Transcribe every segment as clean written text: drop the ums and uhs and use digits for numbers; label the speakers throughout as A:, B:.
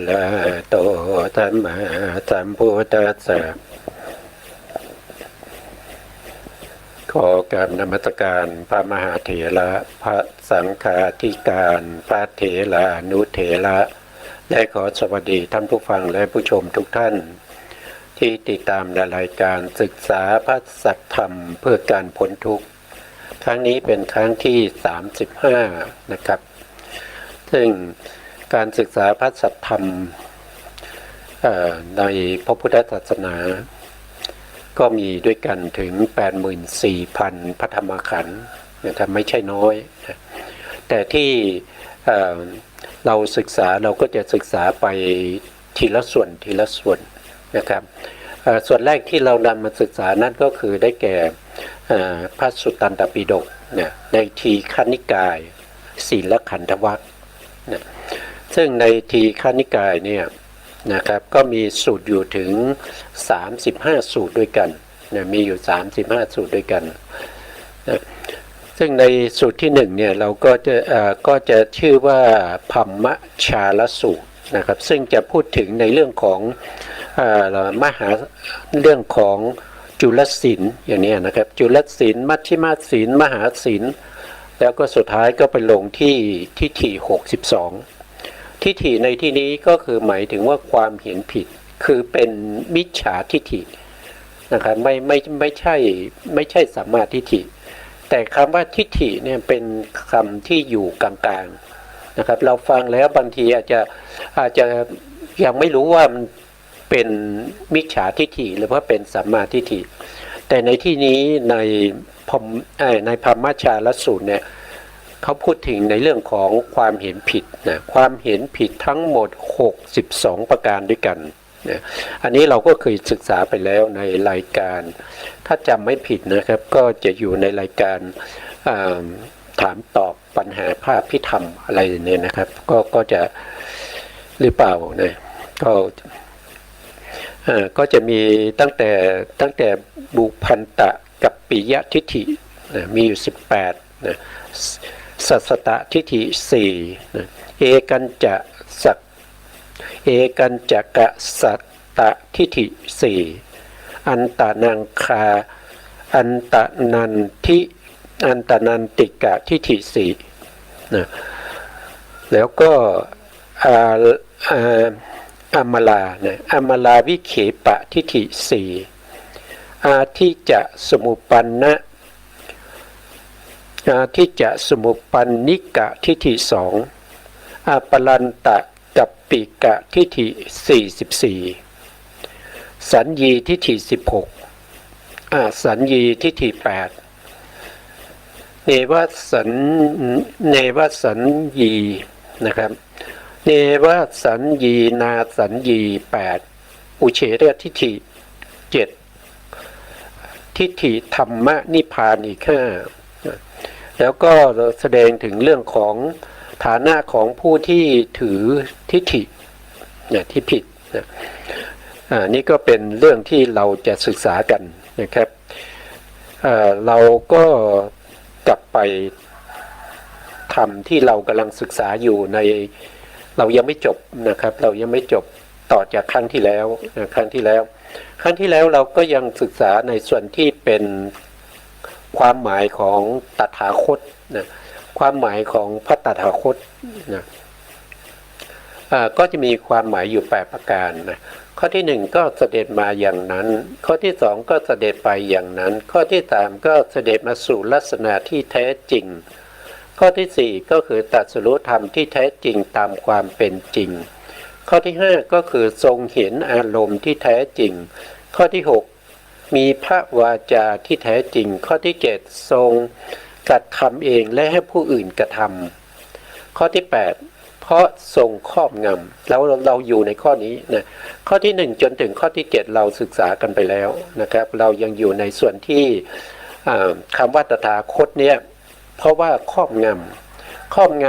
A: ระหะโตสัมมาสัมพุทธัสสะขอกราบนมัสการพระมหาเถระพระสังฆาธิการพระเถรานุเถระและขอสวัสดีท่านผู้ฟังและผู้ชมทุกท่านที่ติดตามรายการศึกษาพระสัทธรรมเพื่อการพ้นทุกข์ครั้งนี้เป็นครั้งที่35นะครับซึ่งการศึกษาพระสัทธรรมในพระพุทธศาสนาก็มีด้วยกันถึง 84,000 พระธรรมขันธ์นะครับไม่ใช่น้อยนะแต่ที่เราศึกษาเราก็จะศึกษาไปทีละส่วนนะครับส่วนแรกที่เรานำมาศึกษานั่นก็คือได้แก่พระสุตตันตปิฎกเนี่ยในทีฆนิกายศีลขันธวรรคนะซึ่งในทีฆนิกายเนี่ยนะครับก็มีสูตรอยู่ถึง35สูตรด้วยกันนะมีอยู่35สูตรด้วยกันนะซึ่งในสูตรที่1เนี่ยเราก็จะชื่อว่าพัมมชาลสูตรนะครับซึ่งจะพูดถึงในเรื่องของเรื่องของจุลศีลอย่างนี้นะครับจุลศีลมัชฌิมาศีลมหาศีลแล้วก็สุดท้ายก็ไปลงที่ทิฏฐิ62ทิฏฐิในที่นี้ก็คือหมายถึงว่าความเห็นผิดคือเป็นมิจฉาทิฏฐินะครับไม่ใช่สัมมาทิฏฐิแต่คำว่าทิฏฐิเนี่ยเป็นคำที่อยู่กลางๆนะครับเราฟังแล้วบางทีอาจจะยังไม่รู้ว่ามันเป็นมิจฉาทิฏฐิหรือว่าเป็นสัมมาทิฏฐิแต่ในที่นี้ในพัมมชาลสูตรเนี่ยเขาพูดถึงในเรื่องของความเห็นผิดนะความเห็นผิดทั้งหมด62ประการด้วยกันนะอันนี้เราก็เคยศึกษาไปแล้วในรายการถ้าจำไม่ผิดนะครับก็จะอยู่ในรายการถามตอบปัญหาภาพพิธรรมอะไรเนี่ยนะครับก็จะหรือเปล่านะก็จะมีตั้งแต่บุพันตะกับปิยทิฏฐินะมีอยู่18นะสัสสตทิฏฐิ4นะเอกันจะกะสัตตทิฏฐิ4อันตานังคาอันตนันติกะทิฏฐิ4นะแล้วก็อมลาวิเขปะทิฏฐิ4อาทิจะสมุปปันนะที่จะสมุปปันนิกะทิฏฐิ2อปลันตะกัปปิกะทิฏฐิ44สัญญีทิฏฐิ16สัญญีทิฏฐิ8เนวสัญญีนะครับเนวสัญญีนาสัญญี8อุเฉททิฏฐิ7ทิฏฐิธรรมนิพพานอีก5แล้วก็แสดงถึงเรื่องของฐานะของผู้ที่ถือทิฏฐิที่ผิดนะนี่ก็เป็นเรื่องที่เราจะศึกษากันนะครับเราก็กลับไปทำที่เรากำลังศึกษาอยู่ในเรายังไม่จบนะครับเรายังไม่จบต่อจากครั้งที่แล้วครั้งที่แล้วเราก็ยังศึกษาในส่วนที่เป็นความหมายของตถาคตนะความหมายของพระตถาคตนะก็จะมีความหมายอยู่8ประการนะข้อที่1ก็เสด็จมาอย่างนั้นข้อที่2ก็เสด็จไปอย่างนั้นข้อที่3ก็เสด็จมาสู่ลักษณะที่แท้จริงข้อที่4ก็คือตรัสรู้ธรรมที่แท้จริงตามความเป็นจริงข้อที่5ก็คือทรงเห็นอารมณ์ที่แท้จริงข้อที่6มีพระวาจาที่แท้จริงข้อที่7ทรงกระทำเองและให้ผู้อื่นกระทำข้อที่8เพราะทรงครอบงำแล้วเราอยู่ในข้อนี้นะข้อที่1จนถึงข้อที่7เราศึกษากันไปแล้วนะครับเรายังอยู่ในส่วนที่คำว่าตถาคตเนี่ยเพราะว่าครอบง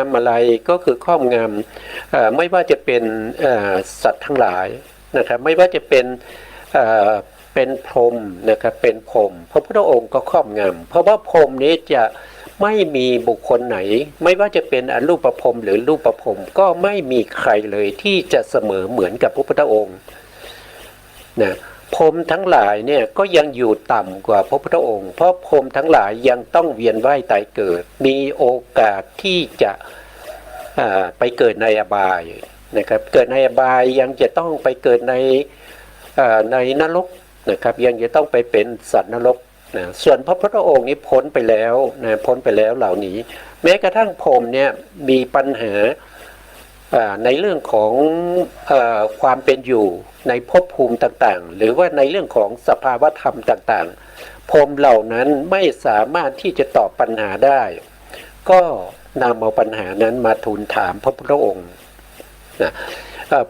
A: ำอะไรก็คือครอบงำไม่ว่าจะเป็นสัตว์ทั้งหลายนะครับไม่ว่าจะเป็นพรหมนะครับเป็นพรหมพระพุทธองค์ก็ครอบงำเพราะว่าพรหมนี้จะ ไม่มีบุคคลไหนไม่ว่าจะเป็นอรูปพรหมหรือรูปพรหมก็ไม่มีใครเลยที่จะเสมอเหมือนกับพระพุทธองค์นะพรหมทั้งหลายเนี่ยก็ยังอยู่ต่ำกว่าพระพุทธองค์เพราะพรหมทั้งหลายยังต้องเวียนว่ายตายเกิดมีโอกาสที่จะไปเกิดในอบายนะครับเกิดในอบายยังจะต้องไปเกิดในนรกนะครับยังจะต้องไปเป็นสัตว์นรกนะส่วนพระพุทธองค์นี้พ้นไปแล้วนะพ้นไปแล้วเหล่านี้แม้กระทั่งพรหมเนี่ยมีปัญหาในเรื่องของความเป็นอยู่ในภพภูมิต่างๆหรือว่าในเรื่องของสภาวธรรมต่างๆพรหมเหล่านั้นไม่สามารถที่จะตอบปัญหาได้ก็นำเอาปัญหานั้นมาทูลถามพระพุทธองค์นะ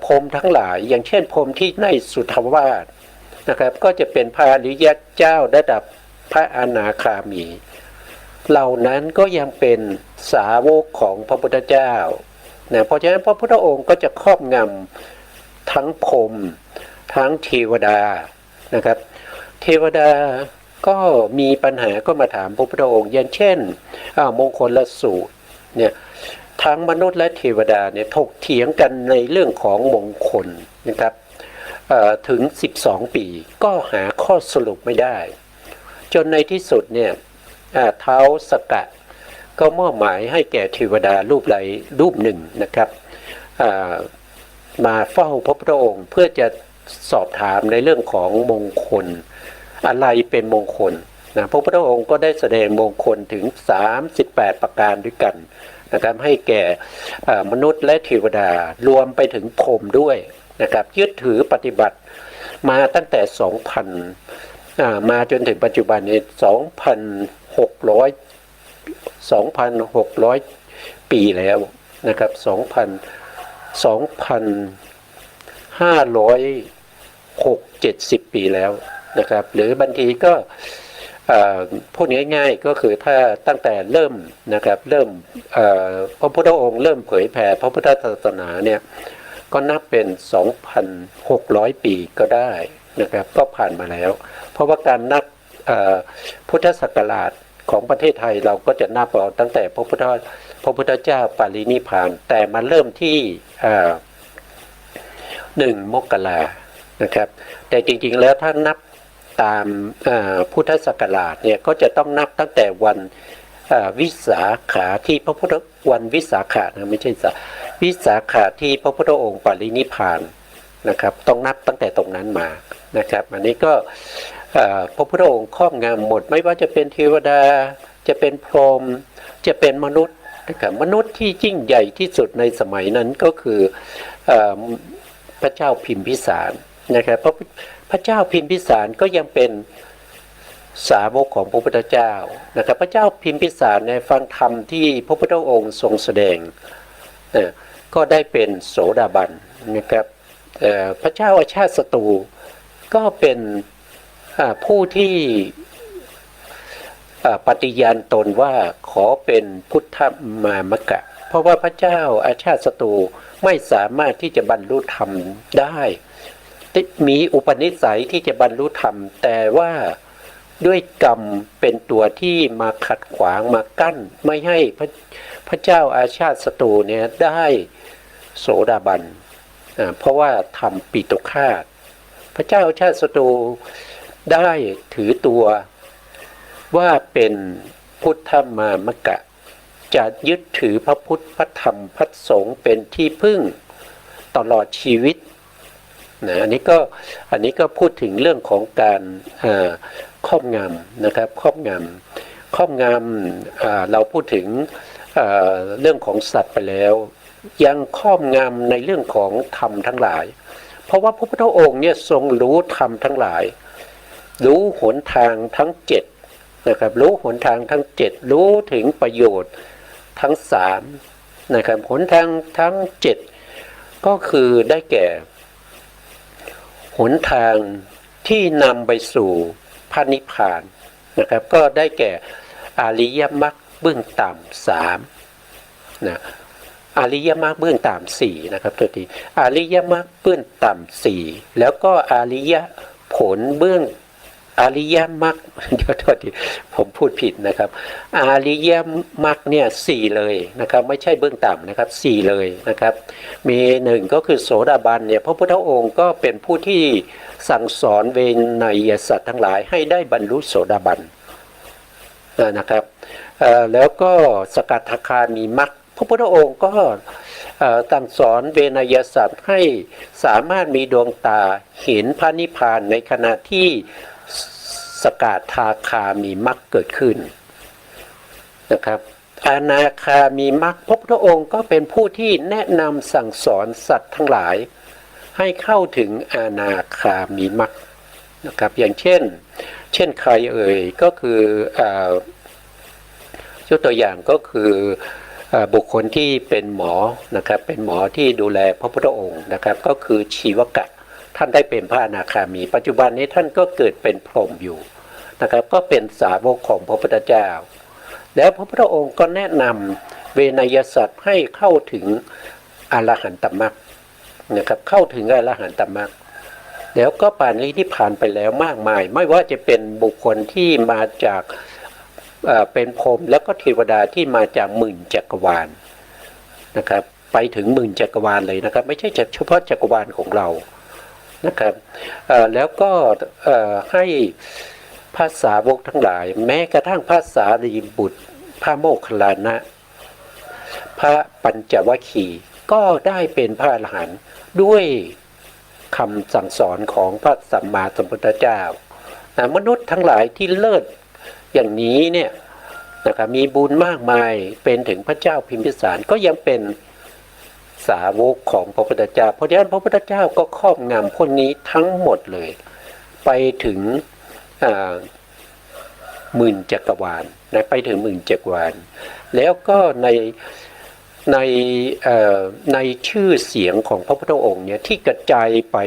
A: พรหมทั้งหลายอย่างเช่นพรหมที่ในสุทธาวาสนะครับก็จะเป็นพระอริยเจ้าระดับพระอนาคามีเหล่านั้นก็ยังเป็นสาวกของพระพุทธเจ้านะเพราะฉะนั้นพระพุทธองค์ก็จะครอบงำทั้งพรหมทั้งเทวดานะครับเทวดาก็มีปัญหาก็มาถามพระพุทธองค์อย่างเช่นมงคลสูตรเนี่ยทั้งมนุษย์และเทวดาเนี่ยถกเถียงกันในเรื่องของมงคลนะครับถึง12 ปีก็หาข้อสรุปไม่ได้จนในที่สุดเนี่ยท้าวสักกะก็มอบหมายให้แก่เทวดารูปหนึ่งนะครับมาเฝ้าพระพุทธองค์เพื่อจะสอบถามในเรื่องของมงคลอะไรเป็นมงคลนะพระพุทธองค์ก็ได้แสดงมงคลถึง38ประการด้วยกันนะครับให้แก่มนุษย์และเทวดารวมไปถึงพรหมด้วยนะครับยึดถือปฏิบัติมาตั้งแต่ 2,000 มาจนถึงปัจจุบันนี้ 2,600 ปีแล้วนะครับ2,570 ปีแล้วนะครับหรือบางทีก็พูดง่ายๆก็คือถ้าตั้งแต่เริ่มนะครับพระพุทธองค์เริ่มเผยแผ่พระพุทธศาสนาเนี่ยก็นับเป็น 2,600 ปีก็ได้นะครับก็ผ่านมาแล้วเพราะว่าการนับพุทธศักราชของประเทศไทยเราก็จะนับเอาตั้งแต่พระพุทธเจ้าปรินิพพานแต่มาเริ่มที่1 มกรานะครับแต่จริงๆแล้วถ้านับตามพุทธศักราชเนี่ยก็จะต้องนับตั้งแต่วันวิสาขาที่พระพุทธวันวิสาขานะไม่ใช่วิสาขาที่พระพุทธองค์ปรินิพพานนะครับต้องนับตั้งแต่ตรงนั้นมานะครับอันนี้ก็พระพุทธองค์ครอบงำหมดไม่ว่าจะเป็นเทวดาจะเป็นพรหมจะเป็นมนุษย์นะครับมนุษย์ที่ยิ่งใหญ่ที่สุดในสมัยนั้นก็คือพระเจ้าพิมพิสารนะครับพระเจ้าพิมพิสารก็ยังเป็นสาวกของพระพุทธเจ้านะครับพระเจ้าพิมพิสารในฟังธรรมที่พระพุทธองค์ทรงแสดงก็ได้เป็นโสดาบันนะครับพระเจ้าอาชาติศัตรูก็เป็นผู้ที่ปฏิญาณตนว่าขอเป็นพุทธมามกะเพราะว่าพระเจ้าอาชาติศัตรูไม่สามารถที่จะบรรลุธรรมได้มีอุปนิสัยที่จะบรรลุธรรมแต่ว่าด้วยกรรมเป็นตัวที่มาขัดขวางมากั้นไม่ให้พระเจ้าอาชาติศัตรูเนี่ยได้โสดาบันเพราะว่าทำปิตุฆาตพระเจ้าอาชาติศัตรูได้ถือตัวว่าเป็นพุทธมามกะจะยึดถือพระพุทธพระธรรมพระสงฆ์เป็นที่พึ่งตลอดชีวิตนะอันนี้ก็พูดถึงเรื่องของการครอบงำนะครับครอบงำเราพูดถึงเรื่องของสัตว์ไปแล้วยังครอบงำในเรื่องของธรรมทั้งหลายเพราะว่าพระพุทธองค์เนี่ยทรงรู้ธรรมทั้งหลายรู้หนทางทั้ง7นะครับรู้หนทางทั้ง7รู้ถึงประโยชน์ทั้ง3นะครับหนทางทั้ง7ก็คือได้แก่หนทางที่นำไปสู่พระนิพพานนะครับก็ได้แก่อริยมรรคเบื้องต่ำ3นะอริยมรรคเบื้องต่ำ4นะครับตัวทีอริยมรรคเบื้องต่ำ4แล้วก็อริยผลเบื้อง อริยมรรค เดี๋ยวโทษทีผมพูดผิดนะครับอริยมรรคเนี่ยสี่เลยนะครับไม่ใช่เบื้องต่ำนะครับสี่เลยนะครับมีหนึ่งก็คือโสดาบันเนี่ยพระพุทธองค์ก็เป็นผู้ที่สั่งสอนเวนยสัตว์ทั้งหลายให้ได้บรรลุโสดาบันนะครับแล้วก็สกัดทาคามีมรรคพระพุทธองค์ก็สั่งสอนเวนยสัตว์ให้สามารถมีดวงตาเห็นพระนิพพานในขณะที่สกัดทาคามีมรรคเกิดขึ้นนะครับอนาคามีมรรคพระพุทธองค์ก็เป็นผู้ที่แนะนำสั่งสอนสัตว์ทั้งหลายให้เข้าถึงอนาคามีมรรคนะครับอย่างเช่นใครเอ่ยก็คือยกตัวอย่างก็คือบุคคลที่เป็นหมอนะครับเป็นหมอที่ดูแลพระพุทธองค์นะครับก็คือชีวกะท่านได้เป็นพระอนาคามีปัจจุบันนี้ท่านก็เกิดเป็นพรหมอยู่นะครับก็เป็นสาวกของพระพุทธเจ้าแล้วพระพุทธองค์ก็แนะนำเวนยสัตว์ให้เข้าถึงอรหันตมรรคนะครับเข้าถึงอรหันตมรรคแล้วก็ป่านนี้ที่ผ่านไปแล้วมากมายไม่ว่าจะเป็นบุคคลที่มาจากเป็นพรหมแล้วก็เทวดาที่มาจากหมื่นจักรวาลนะครับไปถึงหมื่นจักรวาลเลยนะครับไม่ใช่เฉพาะจักรวาลของเรานะครับแล้วก็ให้พระสาวกทั้งหลายแม้กระทั่งพระสารีบุตรพระโมคคัลลานะพระปัญจวัคคีย์ก็ได้เป็นพระอรหันต์ด้วยคำสั่งสอนของพระสัมมาสัมพุทธเจ้ามนุษย์ทั้งหลายที่เลิศอย่างนี้เนี่ยนะครับมีบุญมากมายเป็นถึงพระเจ้าพิมพิสารก็ยังเป็นสาวกของพระพุทธเจ้าเพราะฉะนั้นพระพุทธเจ้าก็ครอบงำพวกนี้ทั้งหมดเลยไปถึงหมื่นจักรวาลนะไปถึงหมื่นจักรวาลแล้วก็ในชื่อเสียงของพระพุทธองค์เนี่ยที่กระจายไป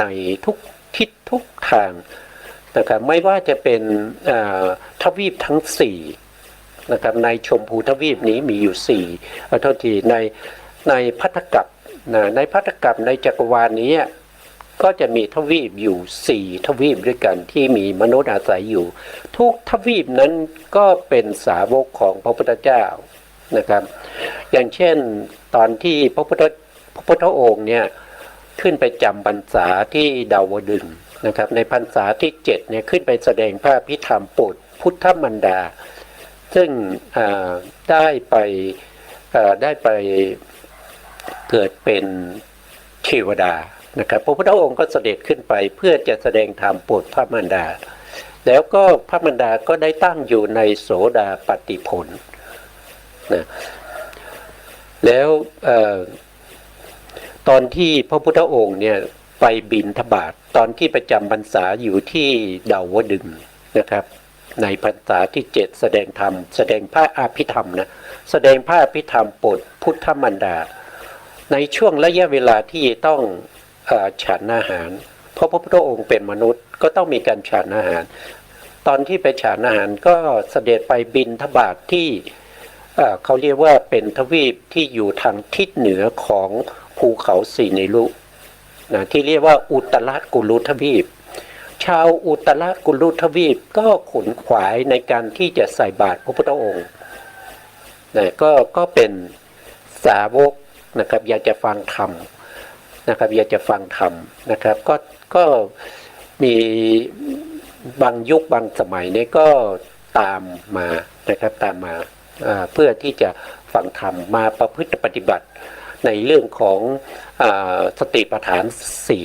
A: ในทุกทิศทุกทางนะครับไม่ว่าจะเป็นทวีปทั้งสี่นะครับในชมพูทวีปนี้มีอยู่สี่เท่าที่ในภัตตกัปในภัตตกัปในจักรวาลนี้ก็จะมีทวีปอยู่สี่ทวีปด้วยกันที่มีมนุษย์อาศัยอยู่ทุกทวีปนั้นก็เป็นสาวกของพระพุทธเจ้านะครับอย่างเช่นตอนที่พระพุทธองค์เนี่ยขึ้นไปจำพรรษาที่ดาวดึงส์นะครับในพรรษาที่7เนี่ยขึ้นไปแสดงพระอภิธรรมโปรดพุทธมันดาซึ่งได้ไปเกิดเป็นเทวดานะครับพระพุทธองค์ก็เสด็จขึ้นไปเพื่อจะแสดงธรรมโปรดพระมารดาแล้วก็พระมารดาก็ได้ตั้งอยู่ในโสดาปัตติผลนะแล้วตอนที่พระพุทธองค์เนี่ยไปบิณฑบาตตอนที่ประจำพรรษาอยู่ที่ดาวดึงส์นะครับในพรรษาที่7แสดงธรรมแสดงพระอภิธรรมนะแสดงพระอภิธรรมโปรดพุทธมารดาในช่วงระยะเวลาที่ต้องฉันอาหารเพราะพระพุทธองค์เป็นมนุษย์ก็ต้องมีการฉันอาหารตอนที่ไปฉันอาหารก็เสด็จไปบิณฑบาตที่เขาเรียกว่าเป็นทวีปที่อยู่ทางทิศเหนือของภูเขาสีเนรุนะที่เรียกว่าอุตรกุลุทวีปชาวอุตรกุลุทวีปก็ขนขวายในการที่จะใส่บาตรพระพุทธองค์นะก็เป็นสาวกนะครับอยากจะฟังธรรมนะครับอยากจะฟังธรรมนะครับก็มีบางยุคบางสมัยนี้ก็ตามมานะครับตามมาเพื่อที่จะฟังธรรมมาประพฤติปฏิบัติในเรื่องของสติปัฏฐาน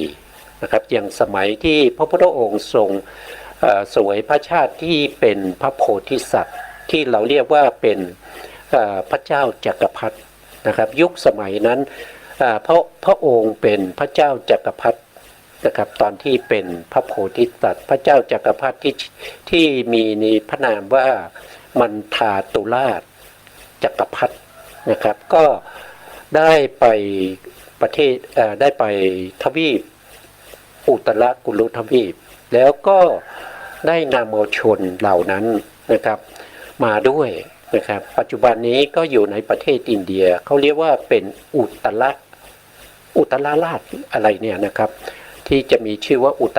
A: 4นะครับอย่างสมัยที่พระพุทธองค์ทรงเสวยพระชาติที่เป็นพระโพธิสัตว์ที่เราเรียกว่าเป็นพระเจ้าจักรพรรดินะครับยุคสมัยนั้นพระองค์เป็นพระเจ้าจักรพรรดินะครับตอนที่เป็นพระโพธิสัตว์พระเจ้าจักรพรรดิที่มีในพระนามว่ามันทาตุราชจักรพรรดินะครับก็ได้ไปประเทศได้ไปทวีปอุตรกุลุทวีปแล้วก็ได้นำเอาชนเหล่านั้นนะครับมาด้วยนะครับปัจจุบันนี้ก็อยู่ในประเทศอินเดียเขาเรียกว่าเป็นอุตรราชอะไรเนี่ยนะครับที่จะมีชื่อว่าอุต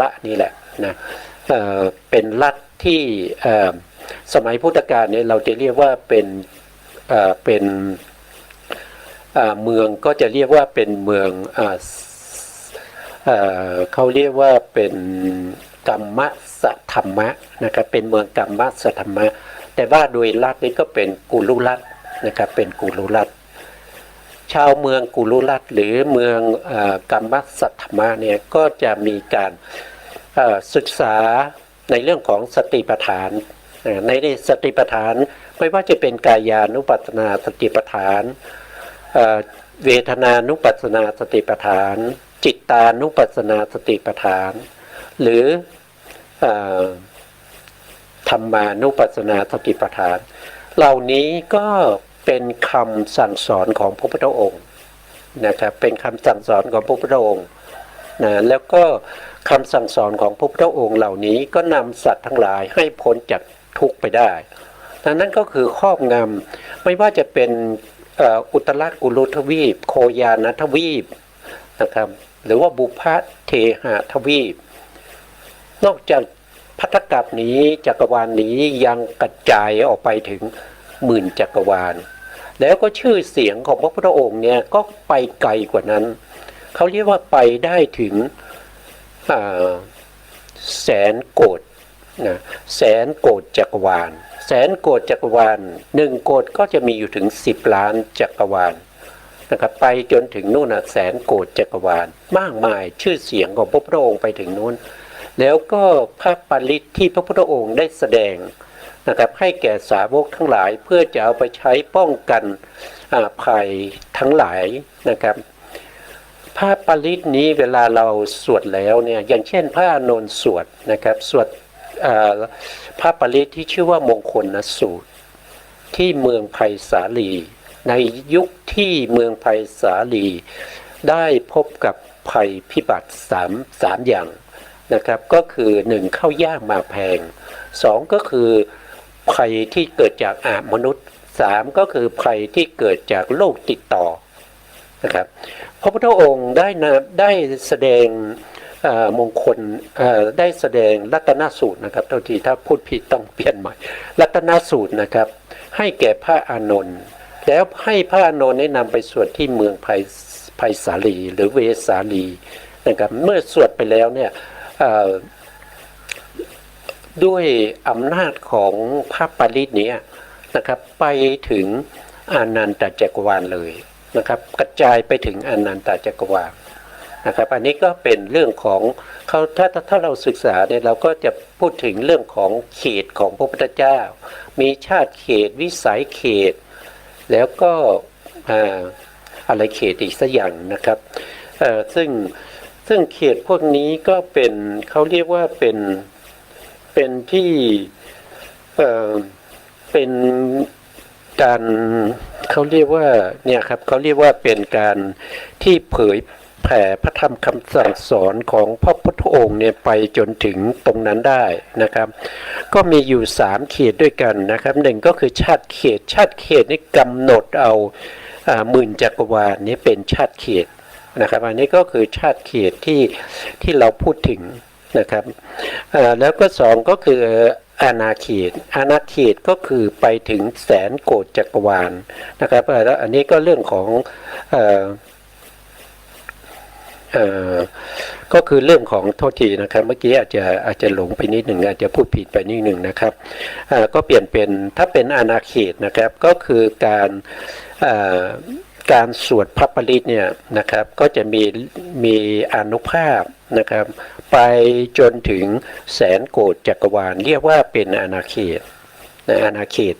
A: ระนี่แหละ นะเป็นรัฐที่สมัยพุทธกาลเนี่ยเราจะเรียกว่าเป็นเมืองก็จะเรียกว่าเป็นเมืองเขาเรียกว่าเป็นกัมมะสะธรรมะนะครับเป็นเมืองกัมมะสะธรรมะแต่ว่าโดยรัฐนี้ก็เป็นกุลุรัฐนะครับเป็นกุลุรัฐชาวเมืองกุลุรัฐหรือเมืองกัมมะสะธรรมะเนี่ยก็จะมีการศึกษาในเรื่องของสติปัฏฐานในสติปัฏฐานไม่ว่าจะเป็นกายานุปัสสนาสติปัฏฐานเวทนานุปัสสนาสติปัฏฐานจิตตานุปัสสนาสติปัฏฐานหรือธรรมานุปัสสนาสติปัฏฐานเหล่านี้ก็เป็นคำสั่งสอนของพระพุทธองค์นะครับเป็นคำสั่งสอนของพระพุทธองค์นะแล้วก็คำสั่งสอนของพระพุทธองค์เหล่านี้ก็นำสัตว์ทั้งหลายให้พ้นจากทุกข์ไปได้ดังนั้นก็คือครอบงำไม่ว่าจะเป็นอุตรกุลุทวีปโคยานทวีปนะครับหรือว่าบุพเทหทวีปนอกจากภัตตกัปนี้จักรวาลนี้ยังกระจายออกไปถึงหมื่นจักรวาลแล้วก็ชื่อเสียงของพระพุทธองค์เนี่ยก็ไปไกลกว่านั้นเขาเรียกว่าไปได้ถึงแสนโกฏนะแสนโกฏจักรวาลแสนโกฏจักรวาล1โกฏก็จะมีอยู่ถึง10 ล้านจักรวาลนะครับไปจนถึงนู่นแสนโกฏจักรวาลมากมายชื่อเสียงของพระพุทธองค์ไปถึงนู้นแล้วก็พระปริตรที่พระพุทธองค์ได้แสดงนะครับให้แก่สาวกทั้งหลายเพื่อจะเอาไปใช้ป้องกันภัยทั้งหลายนะครับพระปริตรนี้เวลาเราสวดแล้วเนี่ยอย่างเช่นพระอานนท์สวดนะครับสวดพระปริตรที่ชื่อว่ามงคลสูตรที่เมืองไผ่สาลีในยุคที่เมืองไผ่สาลีได้พบกับภัยพิบัติสามอย่างนะครับก็คือ1ข้าวยากหมากแพง2ก็คือภัยที่เกิดจากมนุษย์3ก็คือภัยที่เกิดจากโรคติดต่อนะครับพระพุทธองค์ได้แสดงมงคลได้แสดงรัตนสูตรนะครับเท่าที่ถ้าพูดผิดต้องเปลี่ยนใหม่รัตนสูตรนะครับให้แก่พระอานนท์แล้วให้พระอานนท์ได้นำไปสวดที่เมืองไผ่สาลีหรือเวสาลีนะครับเมื่อสวดไปแล้วเนี่ยด้วยอำนาจของพระปริตรนี้นะครับไปถึงอนันตจักรวาลเลยนะครับกระจายไปถึงอนันตจักรวาลนะครับอันนี้ก็เป็นเรื่องของเขาถ้าเราศึกษาเนี่ยเราก็จะพูดถึงเรื่องของเขตของพระพุทธเจ้ามีชาติเขตวิสัยเขตแล้วก็อะไรเขตอีกสักอย่างนะครับซึ่งเขตพวกนี้ก็เป็นเขาเรียกว่าเป็นที่เป็นการเขาเรียกว่าเนี่ยครับเขาเรียกว่าเป็นการที่เผยแผ่พระธรรมคำสั่งสอนของพระพุทธองค์เนี่ยไปจนถึงตรงนั้นได้นะครับก็มีอยู่3เขตด้วยกันนะครับ1ก็คือชาติเขตนี่กำหนดเอาหมื่นจักรวาลนี้เป็นชาติเขตนะครับอันนี้ก็คือชาติเขตที่เราพูดถึงนะครับแล้วก็2ก็คืออาณาเขตก็คือไปถึงแสนโกฏจักรวาลนะครับแล้วอันนี้ก็เรื่องของก็คือเรื่องของโทษทีนะครับเมื่อกี้อาจจะหลงไปนิดหนึ่งอาจจะพูดผิดไปนิดหนึ่งนะครับก็เปลี่ยนเป็นถ้าเป็นอาณาเขตนะครับก็คือการสวดพระปริตรเนี่ยนะครับก็จะมีอานุภาพนะครับไปจนถึงแสนโกฏจักรวาลเรียกว่าเป็นอาณาเขต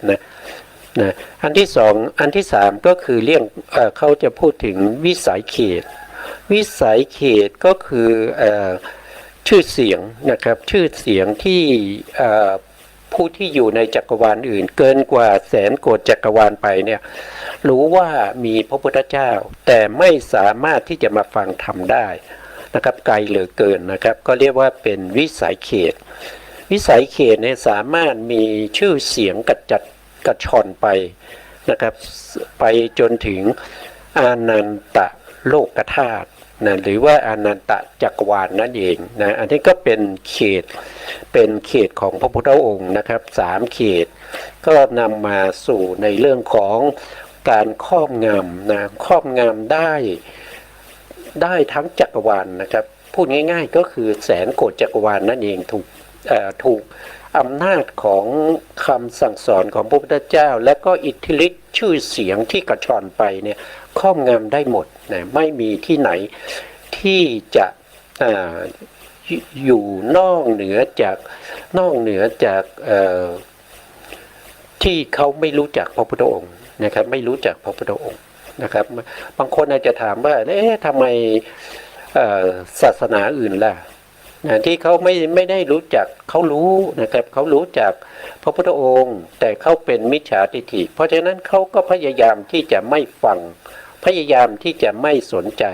A: นะอันที่2อันที่3ก็คือเรื่องเขาจะพูดถึงวิสัยเขตก็คือชื่อเสียงนะครับชื่อเสียงที่ผู้ที่อยู่ในจักรวาลอื่นเกินกว่าแสนโกฏจักรวาลไปเนี่ยรู้ว่ามีพระพุทธเจ้าแต่ไม่สามารถที่จะมาฟังธรรมได้นะครับไกลเหลือเกินนะครับก็เรียกว่าเป็นวิสัยเขตเนี่ยสามารถมีชื่อเสียงกระชอนไปนะครับไปจนถึงอานันตโลกธาตุ นะหรือว่าอนันตจักรวาล นั่นเองนะอันนี้ก็เป็นเขตของพระพุทธองค์นะครับ3เขตก็นำมาสู่ในเรื่องของการครอบงำนะครอบงำได้ทั้งจักรวาลนะครับพูดง่ายๆก็คือแสนโกฏจักรวาล นั่นเองถูกอำนาจของคำสั่งสอนของพระพุทธเจ้าและก็อิทธิฤทธิ์ชื่อเสียงที่กระชอนไปเนี่ยครอบงำได้หมดนะไม่มีที่ไหนที่จะอยู่นอกเหนือจากที่เขาไม่รู้จักพระพุทธองค์นะครับไม่รู้จักพระพุทธองค์นะครับบางคนอาจจะถามว่าทำไมศาสนาอื่นล่ะที่เขาไม่ได้รู้จักเขารู้นะครับเขารู้จักพระพุทธองค์แต่เขาเป็นมิจฉาทิฏฐิเพราะฉะนั้นเขาก็พยายามที่จะไม่ฟังพยายามที่จะไม่สนใจ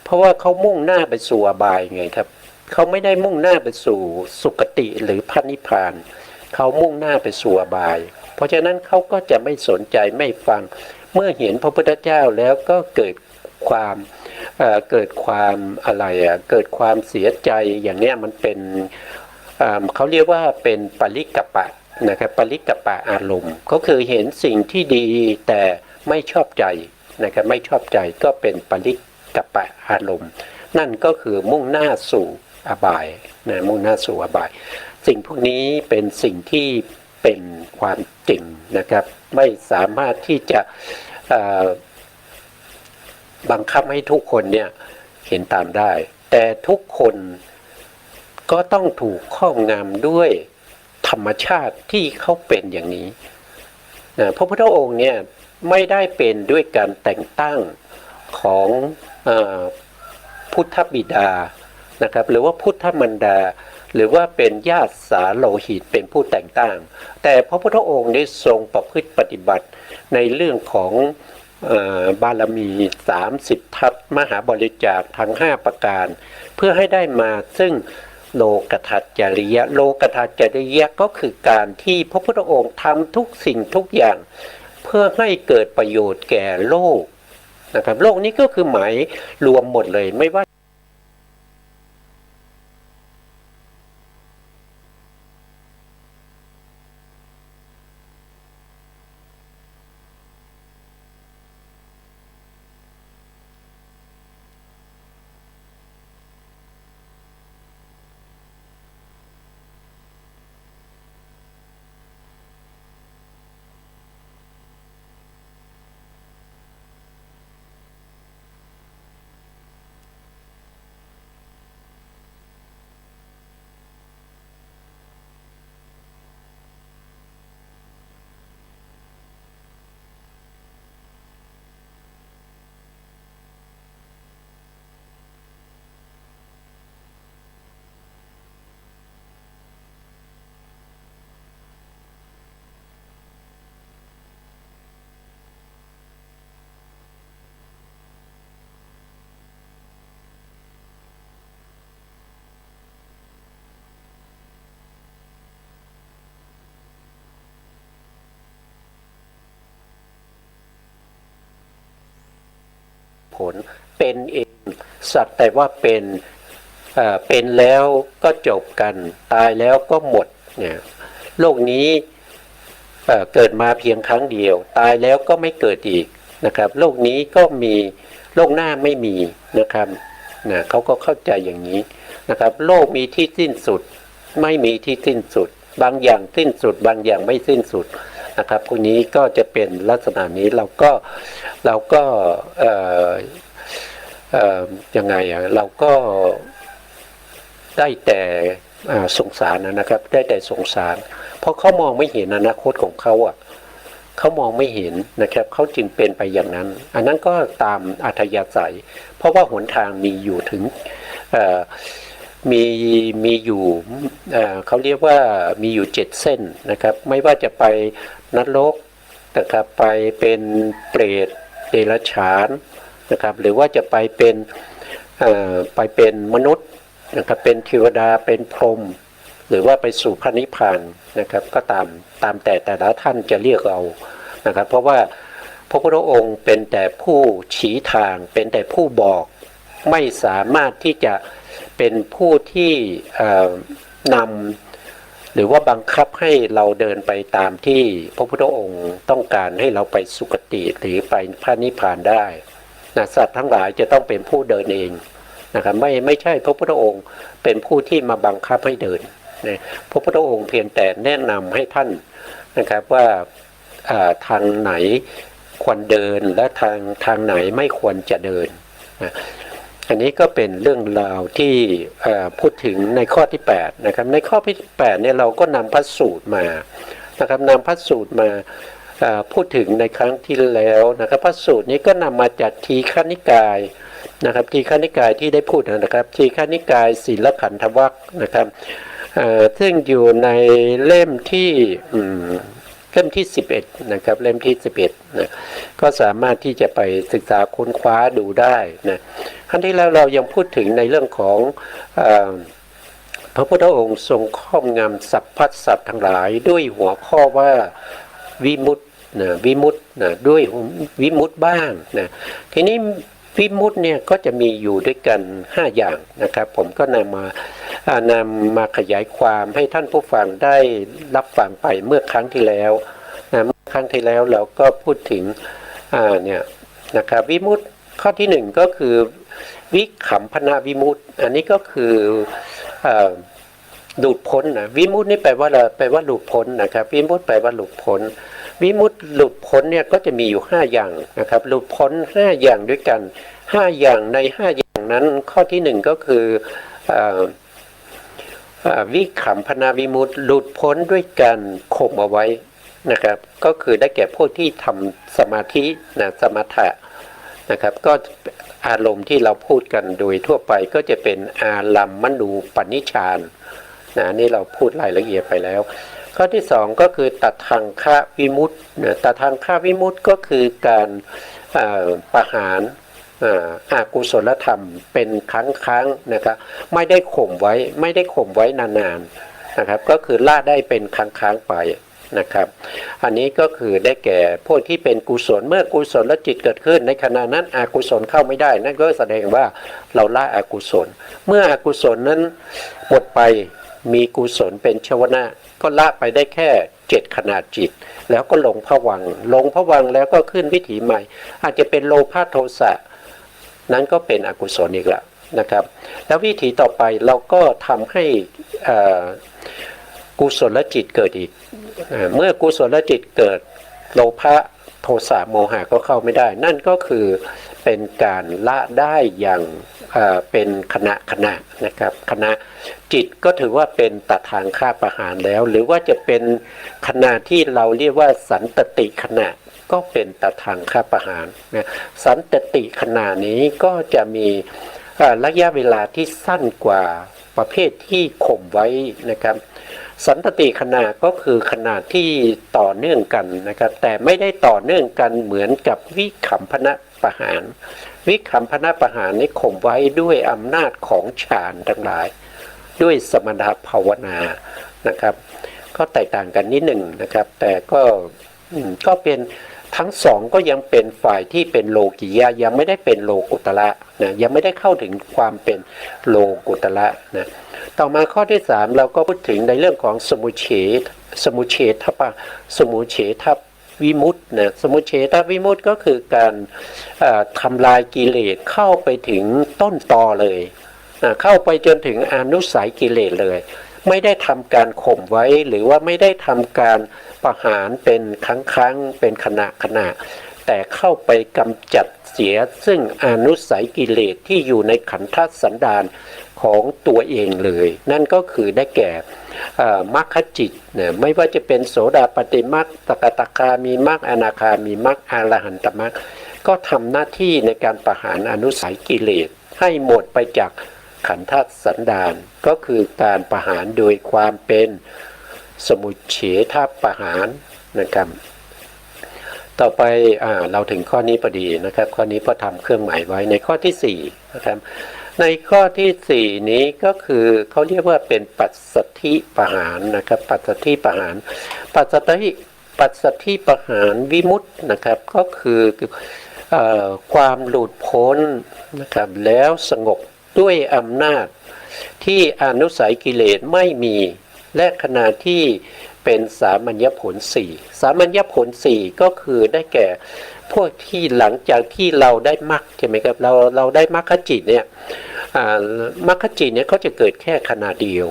A: เพราะว่าเขามุ่งหน้าไปสู่อบายไงครับเขาไม่ได้มุ่งหน้าไปสู่สุคติหรือพระนิพพานเขามุ่งหน้าไปสู่อบายเพราะฉะนั้นเขาก็จะไม่สนใจไม่ฟังเมื่อเห็นพระพุทธเจ้าแล้วก็เกิดความเกิดความเสียใจอย่างนี้มันเป็นเขาเรียกว่าเป็นปริกัปปะนะครับปริกัปปะอารมณ์ก็คือเห็นสิ่งที่ดีแต่ไม่ชอบใจนะครับไม่ชอบใจก็เป็นปริกัปปะอารมณ์นั่นก็คือมุ่งหน้าสู่อบายนะมุ่งหน้าสู่อบายสิ่งพวกนี้เป็นสิ่งที่เป็นความจริงนะครับไม่สามารถที่จะบังคับให้ทุกคนเนี่ยเห็นตามได้แต่ทุกคนก็ต้องถูกครอบงำด้วยธรรมชาติที่เขาเป็นอย่างนี้นะพระพุทธองค์เนี่ยไม่ได้เป็นด้วยการแต่งตั้งของพุทธบิดานะครับหรือว่าพุทธมารดาหรือว่าเป็นญาติสาโลหิตเป็นผู้แต่งตั้งแต่พระพุทธองค์ได้ทรงประพฤติปฏิบัติในเรื่องของบารมี30ทัศมหาบริจาคทั้ง5ประการเพื่อให้ได้มาซึ่งโลกทัจจริยะโลกทัจจริยะก็คือการที่พระพุทธองค์ทำทุกสิ่งทุกอย่างเพื่อให้เกิดประโยชน์แก่โลกนะครับโลกนี้ก็คือหมายรวมหมดเลยไม่ว่าผลเป็นเองสักแต่ว่าเป็นแล้วก็จบกันตายแล้วก็หมดเนี่ยโลกนี้เกิดมาเพียงครั้งเดียวตายแล้วก็ไม่เกิดอีกนะครับโลกนี้ก็มีโลกหน้าไม่มีนะครับนะเขาก็เข้าใจอย่างนี้นะครับโลกมีที่สิ้นสุดไม่มีที่สิ้นสุดบางอย่างสิ้นสุดบางอย่างไม่สิ้นสุดนะครับพวกนี้ก็จะเป็นลักษณะนี้เราก็ยังไงเราก็ได้แต่สงสารนะครับได้แต่สงสารเพราะเขามองไม่เห็นอนาคตของเขาเขามองไม่เห็นนะครับเขาจึงเป็นไปอย่างนั้นอันนั้นก็ตามอัธยาศัยเพราะว่าหนทางมีอยู่ถึงมีอยู่เขาเรียกว่ามีอยู่7เส้นนะครับไม่ว่าจะไปนรกนะครับไปเป็นเปรตเดรัจฉานนะครับหรือว่าจะไปเป็นมนุษย์นะครับเป็นเทวดาเป็นพรหมหรือว่าไปสู่พระนิพพานนะครับก็ตามแต่ละท่านจะเรียกเอานะครับเพราะว่าพระพุทธองค์เป็นแต่ผู้ชี้ทางเป็นแต่ผู้บอก ไม่สามารถที่จะเป็นผู้ที่นำหรือว่าบังคับให้เราเดินไปตามที่พระพุทธองค์ต้องการให้เราไปสุคติหรือไปพระนิพพานได้นะสัตว์ทั้งหลายจะต้องเป็นผู้เดินเองนะครับไม่ใช่พระพุทธองค์เป็นผู้ที่มาบังคับให้เดินนะพระพุทธองค์เพียงแต่แนะนำให้ท่านนะครับว่าทางไหนควรเดินและทางไหนไม่ควรจะเดินนะอันนี้ก็เป็นเรื่องราวที่พูดถึงในข้อที่8นะครับในข้อที่8เนี่ยเราก็นำพระสูตรมานะครับนำพระสูตรมาพูดถึงในครั้งที่แล้วนะครับพระสูตรนี้ก็นำมาจากทีฆนิกายนะครับทีฆนิกายที่ได้พูดนะครับทีฆนิกายศีลขันธวรรคนะครับซึ่งอยู่ในเล่มที่11นะครับเล่มที่11นะก็สามารถที่จะไปศึกษาค้นคว้าดูได้นะครั้งที่แล้วเรายังพูดถึงในเรื่องของพระพุทธองค์ทรงครอบงำสรรพสัตว์ทั้งหลายด้วยหัวข้อว่าวิมุตตินะวิมุตตินะด้วยวิมุตติบ้างนะทีนี้วิมุตติเนี่ยก็จะมีอยู่ด้วยกัน5อย่างนะครับผมก็นำมาขยายความให้ท่านผู้ฟังได้รับฟังไปเมื่อครั้งที่แล้วนะเมื่อครั้งที่แล้วเราก็พูดถึงเนี่ยนะครับวิมุตติข้อที่1ก็คือวิคัมภนาวิมุตติอันนี้ก็คือหลุดพ้นนะวิมุตตินี่แปลว่าอะไรแปลว่าหลุดพ้นนะครับวิมุตติแปลว่าหลุดพ้นวิมุตติหลุดพ้นเนี่ยก็จะมีอยู่5อย่างนะครับหลุดพ้น5อย่างด้วยกัน5อย่างใน5อย่างนั้นข้อที่1ก็คือวิคัมภนาวิมุตติหลุดพ้นด้วยการข่มเอาไว้นะครับก็คือได้แก่พวกที่ทำสมาธินะสมถะนะครับก็อารมณ์ที่เราพูดกันโดยทั่วไปก็จะเป็นอารัมมณูปนิชฌานนะนี่เราพูดรายละเอียดไปแล้วข้อที่2ก็คือตัทังควิมุตติตัทังควิมุตติก็คือการประหารอกุศลธรรมเป็นครั้งนะครับไม่ได้ข่มไว้นานๆนะครับก็คือละได้เป็นครั้งไปนะครับอันนี้ก็คือได้แก่พวกที่เป็นกุศลเมื่อกุศลจิตเกิดขึ้นในขณะนั้นอกุศลเข้าไม่ได้นั่นก็แสดงว่าเราละอกุศลเมื่ออกุศลนั้นหมดไปมีกุศลเป็นชวนะก็ละไปได้แค่7ขณะจิตแล้วก็ลงภวังค์แล้วก็ขึ้นวิถีใหม่อาจจะเป็นโลภะโทสะนั้นก็เป็นอกุศลอีกแล้วนะครับแล้ววิถีต่อไปเราก็ทำให้กุศลจิตเกิดอีกเมื่อกุศลจิตเกิดโลภะโทสะโมหะก็เข้าไม่ได้นั่นก็คือเป็นการละได้อย่างเป็นขณะนะครับขณะจิตก็ถือว่าเป็นตัดทางฆ่าประหารแล้วหรือว่าจะเป็นขณะที่เราเรียกว่าสันตติขณะก็เป็นตัดทางฆ่าประหารนะสันตติขณะนี้ก็จะมีระยะเวลาที่สั้นกว่าประเภทที่ข่มไว้นะครับสันตติขณะก็คือขณะที่ต่อเนื่องกันนะครับแต่ไม่ได้ต่อเนื่องกันเหมือนกับวิคัมภนประหารวิคัมภนประหารนี้ข่มไว้ด้วยอำนาจของฌานทั้งหลายด้วยสมถภาวนานะครับก็แตกต่างกันนิดหนึ่งนะครับแต่ก็เป็นทั้งสองก็ยังเป็นฝ่ายที่เป็นโลกิยะยังไม่ได้เป็นโลกุตระนะยังไม่ได้เข้าถึงความเป็นโลกุตระนะต่อมาข้อที่3เราก็พูดถึงในเรื่องของสมุเฉทวิมุตตินะสมุเฉทวิมุตติก็คือการทำลายกิเลสเข้าไปถึงต้นตอเลยเข้าไปจนถึงอนุสัยกิเลสเลยไม่ได้ทำการข่มไว้หรือว่าไม่ได้ทำการประหารเป็นครั้งเป็นขณะแต่เข้าไปกำจัดเสียซึ่งอนุสัยกิเลสที่อยู่ในขันธสันดานของตัวเองเลยนั่นก็คือได้แก่มรรคจิตนะไม่ว่าจะเป็นโสดาปัตติมรรคสกทาคามีมรรคอนาคามีมรรคอรหันตมรรคก็ทำหน้าที่ในการประหารอนุสัยกิเลสให้หมดไปจากขันธสันดานก็คือการประหารโดยความเป็นสมุเฉทประหารนะครับต่อไปเราถึงข้อนี้พอดีนะครับข้อนี้พอทำเครื่องหมายไว้ในข้อที่4นะครับในข้อที่4นี้ก็คือเขาเรียกว่าเป็นปัสสัทธิประหารนะครับปัสสัทธิประหารปัสสัทธิประหารวิมุตตินะครับก็คือ ความหลุดพ้นนะครับแล้วสงบด้วยอำนาจที่อนุสัยกิเลสไม่มีและขณะที่เป็นสามัญญผลสี่สามัญญผลสี่ก็คือได้แก่พวกที่หลังจากที่เราได้มรรคใช่ไหมครับเราได้มรรคจิตเนี่ยมรรคจิตเนี่ยเขาจะเกิดแค่ขณะเดียว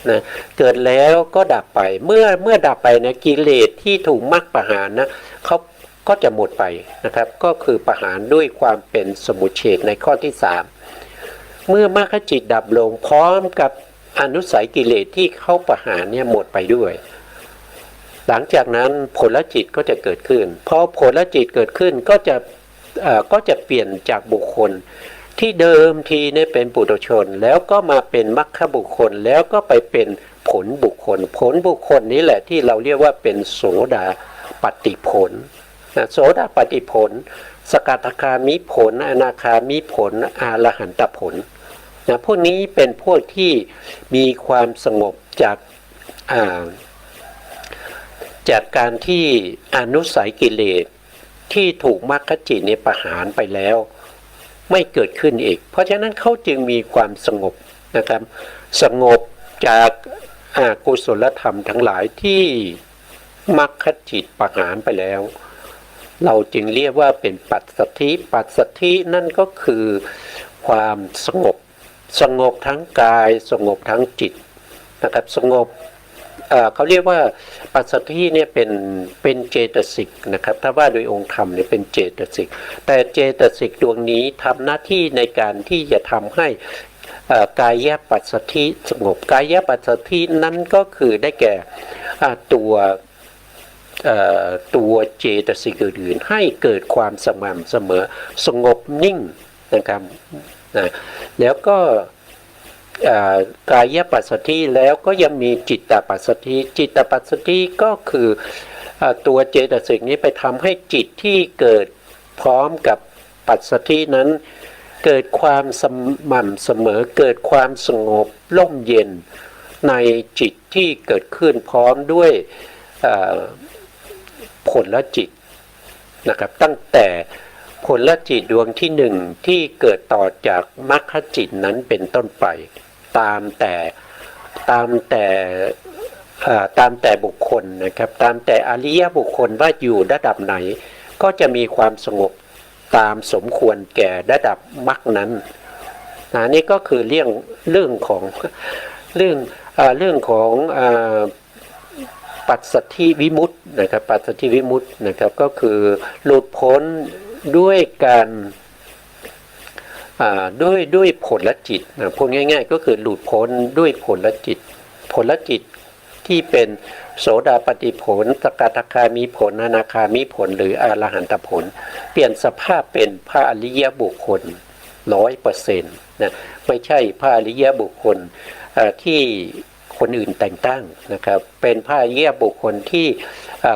A: นะเกิดแล้วก็ดับไปเมื่อดับไปนะกิเลสที่ถูกมรรคประหารนะเขาก็จะหมดไปนะครับก็คือประหารด้วยความเป็นสมุจเฉทในข้อที่3เมื่อมรรคจิตดับลงพร้อมกับอนุสัยกิเลสที่เขาประหารเนี่ยหมดไปด้วยหลังจากนั้นผลจิตก็จะเกิดขึ้นพอผลจิตเกิดขึ้นก็จะเปลี่ยนจากบุคคลที่เดิมทีเนี่ยเป็นปุถุชนแล้วก็มาเป็นมรรคบุคคลแล้วก็ไปเป็นผลบุคคลผลบุคคลนี้แหละที่เราเรียกว่าเป็นโสดาปัตติผลโสดาปัตติผลสกทาคามิผลอนาคามิผลอรหันตผลพวกนี้เป็นพวกที่มีความสงบจากการที่อนุสัยกิเลสที่ถูกมรรคจิตเนี่ยประหารไปแล้วไม่เกิดขึ้นอีกเพราะฉะนั้นเขาจึงมีความสงบนะครับสงบจากกุศลธรรมทั้งหลายที่มรรคจิตประหารไปแล้วเราจึงเรียกว่าเป็นปัสสัทธิปัสสัทธินั่นก็คือความสงบทั้งกายสงบทั้งจิตนะครับสงบเขาเรียกว่าปัสสัทธิเนี่ยเป็นเจตสิกนะครับถ้าว่าโดยองค์ธรรมเนี่ยเป็นเจตสิกแต่เจตสิกดวงนี้ทำหน้าที่ในการที่จะทำให้กายปัสสัทธิสงบกายปัสสัทธินั้นก็คือได้แก่ตัวเจตสิกอื่นให้เกิดความสม่ำเสมอสงบนิ่งนะครับแล้วก็กายปัสสัทธิแล้วก็ยังมีจิตตปัสสัทธิจิตตปัสสัทธิก็คือตัวเจตสิกนี้ไปทำให้จิตที่เกิดพร้อมกับปัสสัทธินั้นเกิดความสม่ำเสมอเกิดความสงบร่มเย็นในจิตที่เกิดขึ้นพร้อมด้วยผลจิตนะครับตั้งแต่ผลจิตดวงที่1ที่เกิดต่อจากมรรคจิตนั้นเป็นต้นไปตามแต่บุคคลนะครับตามแต่อริยบุคคลว่าอยู่ระดับไหนก็จะมีความสงบตามสมควรแก่ระดับมรรคนั้นนี่ก็คือเรื่องของปัสสัทธิวิมุตตินะครับปัสสัทธิวิมุตตินะครับก็คือหลุดพ้นด้วยการด้วยผลจิตพูดง่ายๆก็คือหลุดพ้นด้วยผลจิตที่เป็นโสดาปัตติผลสกทาคามิผลอนาคามิผลหรืออรหันตผลเปลี่ยนสภาพเป็นพระอริยบุคคล 100% นะไม่ใช่พระอริยบุคคลที่คนอื่นแต่งตั้งนะครับเป็นพระอริยบุคคลที่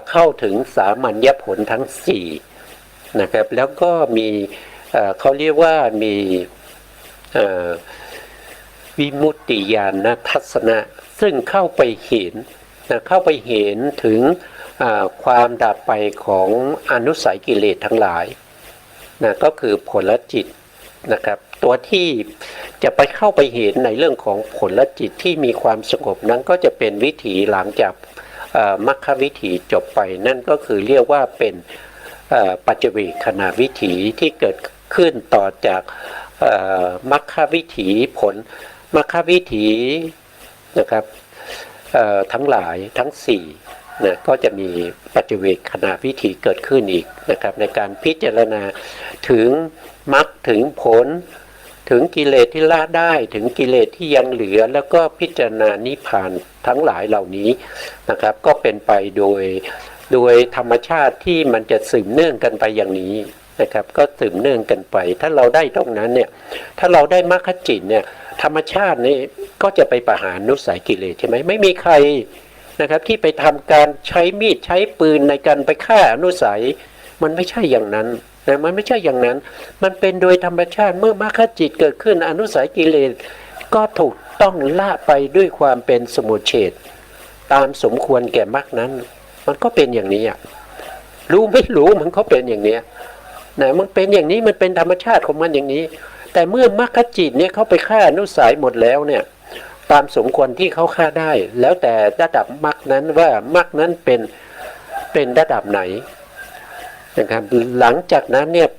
A: เข้าถึงสามัญญผลทั้ง4นะครับแล้วก็มีเขาเรียกว่ามีวิมุตติญาณทัศนะซึ่งเข้าไปเห็นถึงความดับไปของอนุสัยกิเลสทั้งหลายก็คือผลจิตนะครับตัวที่จะไปเข้าไปเห็นในเรื่องของผลจิตที่มีความสงบนั้นก็จะเป็นวิถีหลังจากมรรควิถีจบไปนั่นก็คือเรียกว่าเป็นปัจเจเวคขณะวิถีที่เกิดขึ้นต่อจากมรรควิถีผลมรรควิถีนะครับทั้งหลายทั้ง4นะก็จะมีปัจเจเวคขณะวิถีเกิดขึ้นอีกนะครับในการพิจารณาถึงมรรคถึงผลถึงกิเลสที่ละได้ถึงกิเลสที่ยังเหลือแล้วก็พิจารณานิพพานทั้งหลายเหล่านี้นะครับก็เป็นไปโดยธรรมชาติที่มันจะสืบเนื่องกันไปอย่างนี้นะครับก็สืบเนื่องกันไปถ้าเราได้ตรงนั้นเนี่ยถ้าเราได้มรรคจิตเนี่ยธรรมชาตินี่ก็จะไปประหารอนุสัยกิเลสใช่ไหมไม่มีใครนะครับที่ไปทำการใช้มีดใช้ปืนในการไปฆ่าอนุสัยมันไม่ใช่อย่างนั้นนะมันไม่ใช่อย่างนั้นมันเป็นโดยธรรมชาติเมื่อมรรคจิตเกิดขึ้นอนุสัยกิเลสก็ถูกต้องละไปด้วยความเป็นสมุจเฉทตามสมควรแก่มรรคนั้นมันก็เป็นอย่างนี้รู้ไม่รู้มันก็เป็นอย่างนี้ นะมันเป็นอย่างนี้มันเป็นธรรมชาติของมันอย่างนี้แต่เมื่อมรรคจิตเนี่ยเขาไปฆ่าอนุสัยหมดแล้วเนี่ยตามสมควรที่เขาฆ่าได้แล้วแต่ระดับมรรคนั้นว่ามรรคนั้นเป็นระดับไหนนะครับหลังจากนั้นเนี่ย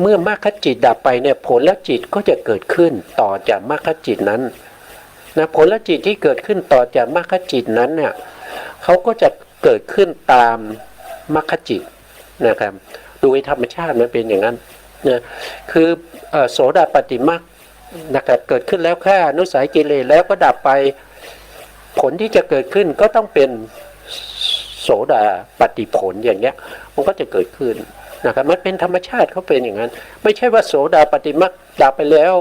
A: เมื่อมรรคจิตดับไปเนี่ยผลจิตก็จะเกิดขึ้นต่อจากมรรคจิตนั้นนะผลจิตที่เกิดขึ้นต่อจากมรรคจิตนั้นเนี่ยเขาก็จะเกิดขึ้นตามมรรคจิตนะครับโดยธรรมชาติมันเป็นอย่างนั้นนะคือโสดาปัตติมรรคนะครับเกิดขึ้นแล้วฆ่าอนุสัยกิเลสแล้วก็ดับไปผลที่จะเกิดขึ้นก็ต้องเป็นโสดาปัตติผลอย่างเงี้ยมันก็จะเกิดขึ้นนะครับมันเป็นธรรมชาติเขาเป็นอย่างนั้นไม่ใช่ว่าโสดาปัตติมรรคดับไปแล้ว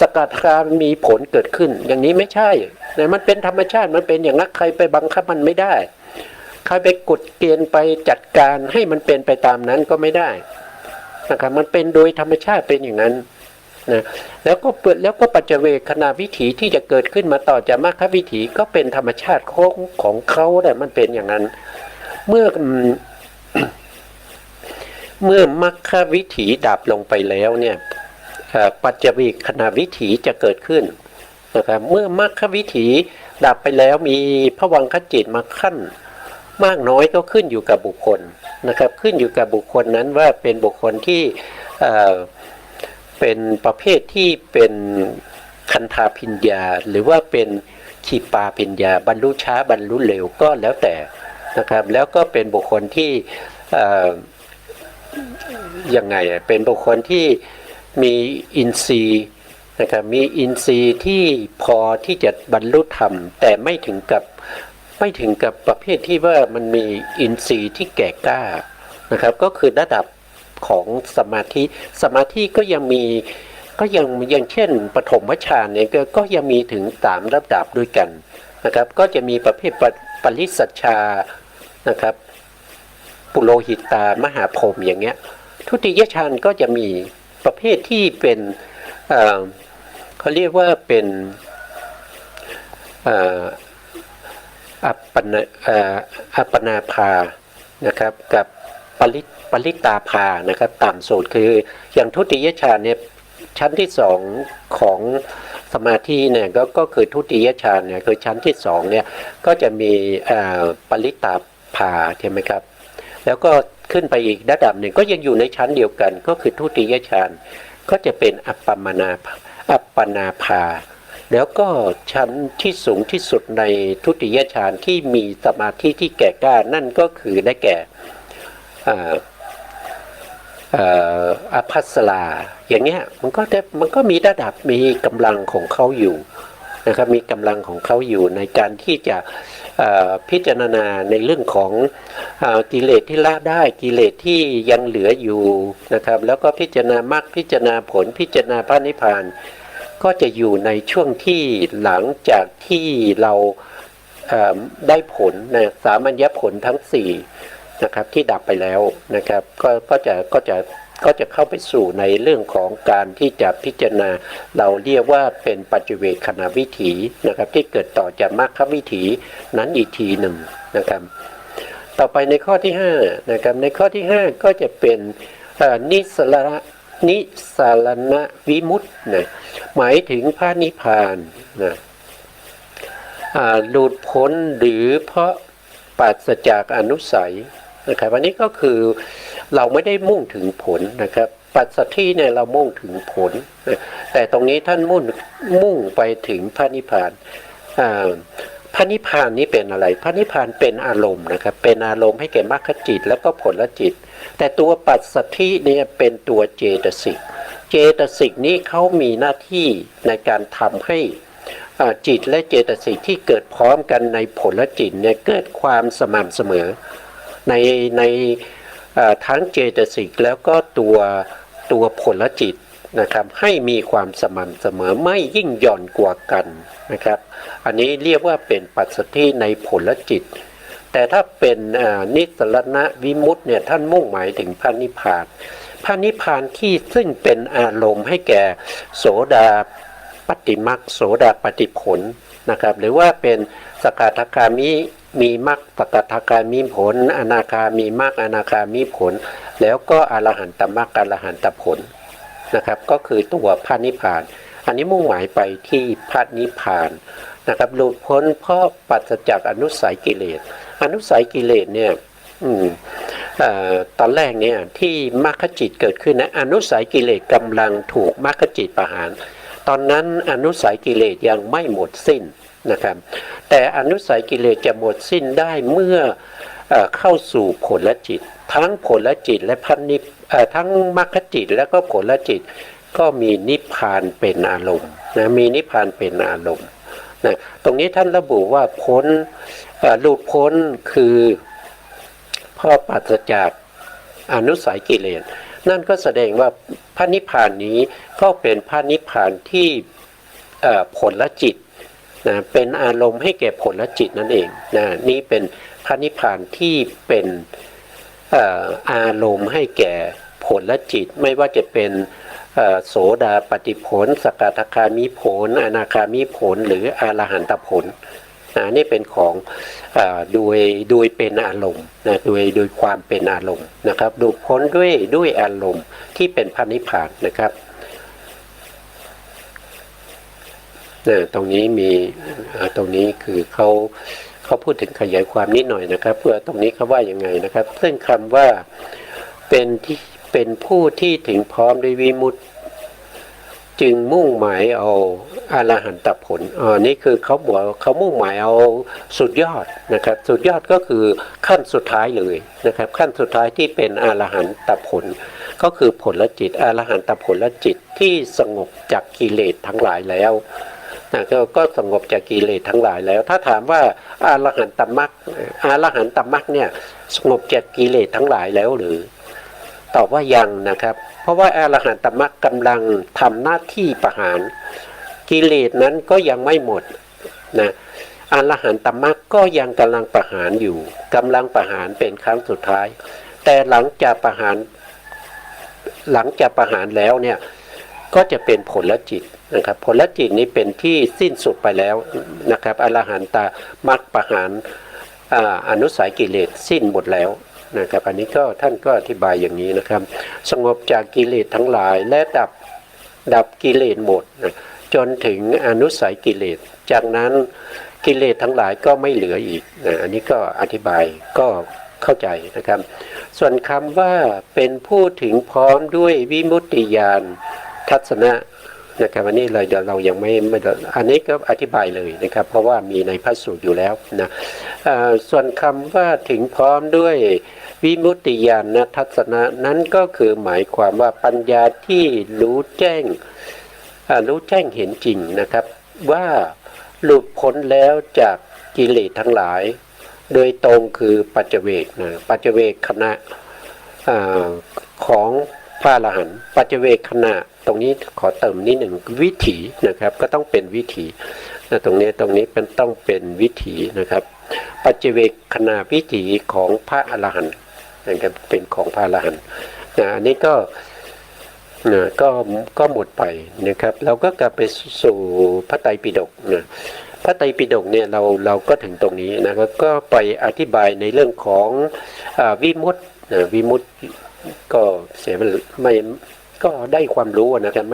A: สกทามีผลเกิดขึ้นอย่างนี้ไม่ใช่แต่มันเป็นธรรมชาติมันเป็นอย่างนั้นใครไปบังคับมันไม่ได้ใครไปกดเกณฑ์ไปจัดการให้มันเป็นไปตามนั้นก็ไม่ได้นะครับมันเป็นโดยธรรมชาติเป็นอย่างนั้นนะแล้วก็ปัจเจเวคขณะวิถีที่จะเกิดขึ้นมาต่อจากมรรควิถีก็เป็นธรรมชาติของเขาแต่มันเป็นอย่างนั้นเมื่อ เมื่อมรรควิถีดับลงไปแล้วเนี่ยปัจเจเวคขณะวิถีจะเกิดขึ้นนะครับเมื่อมรรควิถีดับไปแล้วมีภวังคจิตมาขั้นมากน้อยก็ขึ้นอยู่กับบุคคลนะครับขึ้นอยู่กับบุคคลนั้นว่าเป็นบุคคลที่เป็นประเภทที่เป็นคันธาพิญญาหรือว่าเป็นขีปาพิญญาบรรลุช้าบรรลุเร็วก็แล้วแต่นะครับแล้วก็เป็นบุคคลที่ยังไงเป็นบุคคลที่มีอินทรีย์นะครับมีอินทรีย์ที่พอที่จะบรรลุธรรมแต่ไม่ถึงกับประเภทที่ว่ามันมีอินทรีย์ที่แก่กล้านะครับก็คือระดับของสมาธิก็ยังมีก็ยังเช่นปฐมฌานเนี่ยก็ยังมีถึง3ระดับด้วยกันนะครับก็จะมีประเภทปริสัชชานะครับปุโรหิตามหาพรหมอย่างเงี้ยทุติยฌานก็จะมีประเภทที่เป็นเขาเรียกว่าเป็นอัปปนาภานะครับกับปริตาภานะครับต่ำสุดคืออย่างทุติยฌานเนี่ยชั้นที่2ของสมาธิเนี่ยก็คือทุติยฌานเนี่ยคือชั้นที่2เนี่ยก็จะมีปริตาภาใช่ไหมครับแล้วก็ขึ้นไปอีกระดับหนึ่งก็ยังอยู่ในชั้นเดียวกันก็คือทุติยฌานก็จะเป็นอัปปนาภาแล้วก็ชั้นที่สูงที่สุดในทุติยฌานที่มีสมาธิที่แก่กล้านั่นก็คือได้แก่อภัสราอย่างเงี้ยมันก็มีระดับมีกำลังของเขาอยู่นะครับมีกำลังของเขาอยู่ในการที่จะพิจารณาในเรื่องของกิเลสที่ละได้กิเลสที่ยังเหลืออยู่นะครับแล้วก็พิจารณามรรคพิจารณาผลพิจารณาพระนิพพานก็จะอยู่ในช่วงที่หลังจากที่เราได้ผลนะสามัญญผลทั้ง4นะครับที่ดับไปแล้วนะครับก็จะเข้าไปสู่ในเรื่องของการที่จะพิจารณาเราเรียกว่าเป็นปัจเจเวคขณะวิถีนะครับที่เกิดต่อจากมรรควิถีนั้นอีกทีหนึ่งนะครับต่อไปในข้อที่5นะครับในข้อที่5ก็จะเป็นนิสารณวิมุตตินะหมายถึงพระนิพพานนะหลุดพ้นหรือเพราะปราศจากอนุสัยนะครับอันนี้ก็คือเราไม่ได้มุ่งถึงผลนะครับปัจสัทธิเนี่ยเรามุ่งถึงผลแต่ตรงนี้ท่านมุ่งไปถึงพระนิพพานพระนิพพานนี้เป็นอะไรพระนิพพานเป็นอารมณ์นะครับเป็นอารมณ์ให้แก่มรรคจิตแล้วก็ผลจิตแต่ตัวปัจสัทธิเนี่ยเป็นตัวเจตสิกนี้เขามีหน้าที่ในการทำให้จิตและเจตสิกที่เกิดพร้อมกันในผลจิตเนี่ยเกิดความสม่ำเสมอในทั้งเจตสิกแล้วก็ตัวผลจิตนะครับให้มีความสม่ำเสมอไม่ยิ่งหย่อนกว่ากันนะครับอันนี้เรียกว่าเป็นปัจสัทธิในผลจิตแต่ถ้าเป็นนิสรณวิมุตติเนี่ยท่านมุ่งหมายถึงพระนิพพานพระนิพพานที่ซึ่งเป็นอารมณ์ให้แก่โสดาปัตติมรรคโสดาปัตติผลนะครับหรือว่าเป็นสกทาคามิ มีมรรคสกทาคามีผลอนาคามีมรรคอนาคามีผลแล้วก็อรหันตมรรคอรหันตผลนะครับก็คือตัวพระนิพพานอันนี้มุ่งหมายไปที่พระนิพพานนะครับหลุดพ้นเพราะปราศจากอนุสัยกิเลสอนุสัยกิเลสเนี่ยตอนแรกเนี่ยที่มรรคจิตเกิดขึ้นนะอนุสัยกิเลสกำลังถูกมรรคจิตประหารตอนนั้นอนุสัยกิเลสยังไม่หมดสิ้นนะครับแต่อนุสัยกิเลสจะหมดสิ้นได้เมื่อเข้าสู่ผลจิตทั้งผลจิตและพันนิทั้งมรรคจิตและก็ผลจิตก็มีนิพพานเป็นอารมณ์นะมีนิพพานเป็นอารมณ์นะตรงนี้ท่านระบุว่าพ้นหลุดพ้นคือพอปราศจากอนุสัยกิเลสนั่นก็แสดงว่าพระนิพพานนี้ก็เป็นพระนิพพานที่ผลจิตนะเป็นอารมณ์ให้แก่ผลจิตนั่นเองนะนี่เป็นพระนิพพานที่เป็นอารมณ์ให้แก่ผลจิตไม่ว่าจะเป็นโสดาปัตติผลสกทาคามิผลอนาคามิผลหรืออรหันตผลนี่เป็นของโดยเป็นอารมณ์นะโดยความเป็นอารมณ์นะครับดูพ้นด้วยอารมณ์ที่เป็นพระนิพพานนะครับตรงนี้มีตรงนี้คือเขาพูดถึงขยายความนิดหน่อยนะครับเพื่อตรงนี้เขาว่ายังไงนะครับซึ่งคำว่าเป็นผู้ที่ถึงพร้อมด้วยวิมุตติจึงมุ่งหมายเอาอรหันตผลนี่คือเขาบอกเขามุ่งหมายเอาสุดยอดนะครับสุดยอดก็คือขั้นสุดท้ายเลยนะครับขั้นสุดท้ายที่เป็นอรหันตผลก็คือผลจิตอรหันตผลจิตที่สงบจากกิเลสทั้งหลายแล้วนะก็สงบจากกิเลสทั้งหลายแล้วถ้าถามว่าอรหันตมรรคเนี่ยสงบจากกิเลสทั้งหลายแล้วหรือตอบว่ายังนะครับเพราะว่าอรหันตมรรคกำลังทำหน้าที่ประหารกิเลสนั้นก็ยังไม่หมดนะอรหันตมรรคก็ยังกำลังประหารอยู่กำลังประหารเป็นครั้งสุดท้ายแต่หลังจากประหารแล้วเนี่ยก็จะเป็นผลจิตนะครับผลจิตนี้เป็นที่สิ้นสุดไปแล้วนะครับอรหันตมรรคประหารอนุสัยกิเลสสิ้นหมดแล้วนะครับอันนี้ก็ท่านก็อธิบายอย่างนี้นะครับสงบจากกิเลสทั้งหลายและดับกิเลสหมดนะจนถึงอนุสัยกิเลสจากนั้นกิเลสทั้งหลายก็ไม่เหลืออีกนะอันนี้ก็อธิบายก็เข้าใจนะครับส่วนคำว่าเป็นผู้ถึงพร้อมด้วยวิมุตติญาณทัศนะนะครับอันนี้เรายังไม่อันนี้ก็อธิบายเลยนะครับเพราะว่ามีในพระสูตรอยู่แล้วนะส่วนคำว่าถึงพร้อมด้วยวิมุตติญาณทัศนะนั้นก็คือหมายความว่าปัญญาที่รู้แจ้งเห็นจริงนะครับว่าหลุดพ้นแล้วจากกิเลสทั้งหลายโดยตรงคือปัจเจเวกนะปัจเจเวกขณะของพระอรหันต์ปัจเจเวกขณะตรงนี้ขอเติมนิดหนึ่งวิถีนะครับก็ต้องเป็นวิถีนะตรงนี้เป็นต้องเป็นวิถีนะครับปัจเจเวกขณะวิถีของพระอรหันต์นะครับเป็นของพระอรหันต์อันนี้ก็หมดไปนะครับเราก็กลับไปสู่พระไตรปิฎกนะพระไตรปิฎกเนี่ยเราก็ถึงตรงนี้นะครับก็ไปอธิบายในเรื่องของวิมุตติก็เสียไม่ก็ได้ความรู้นะครับ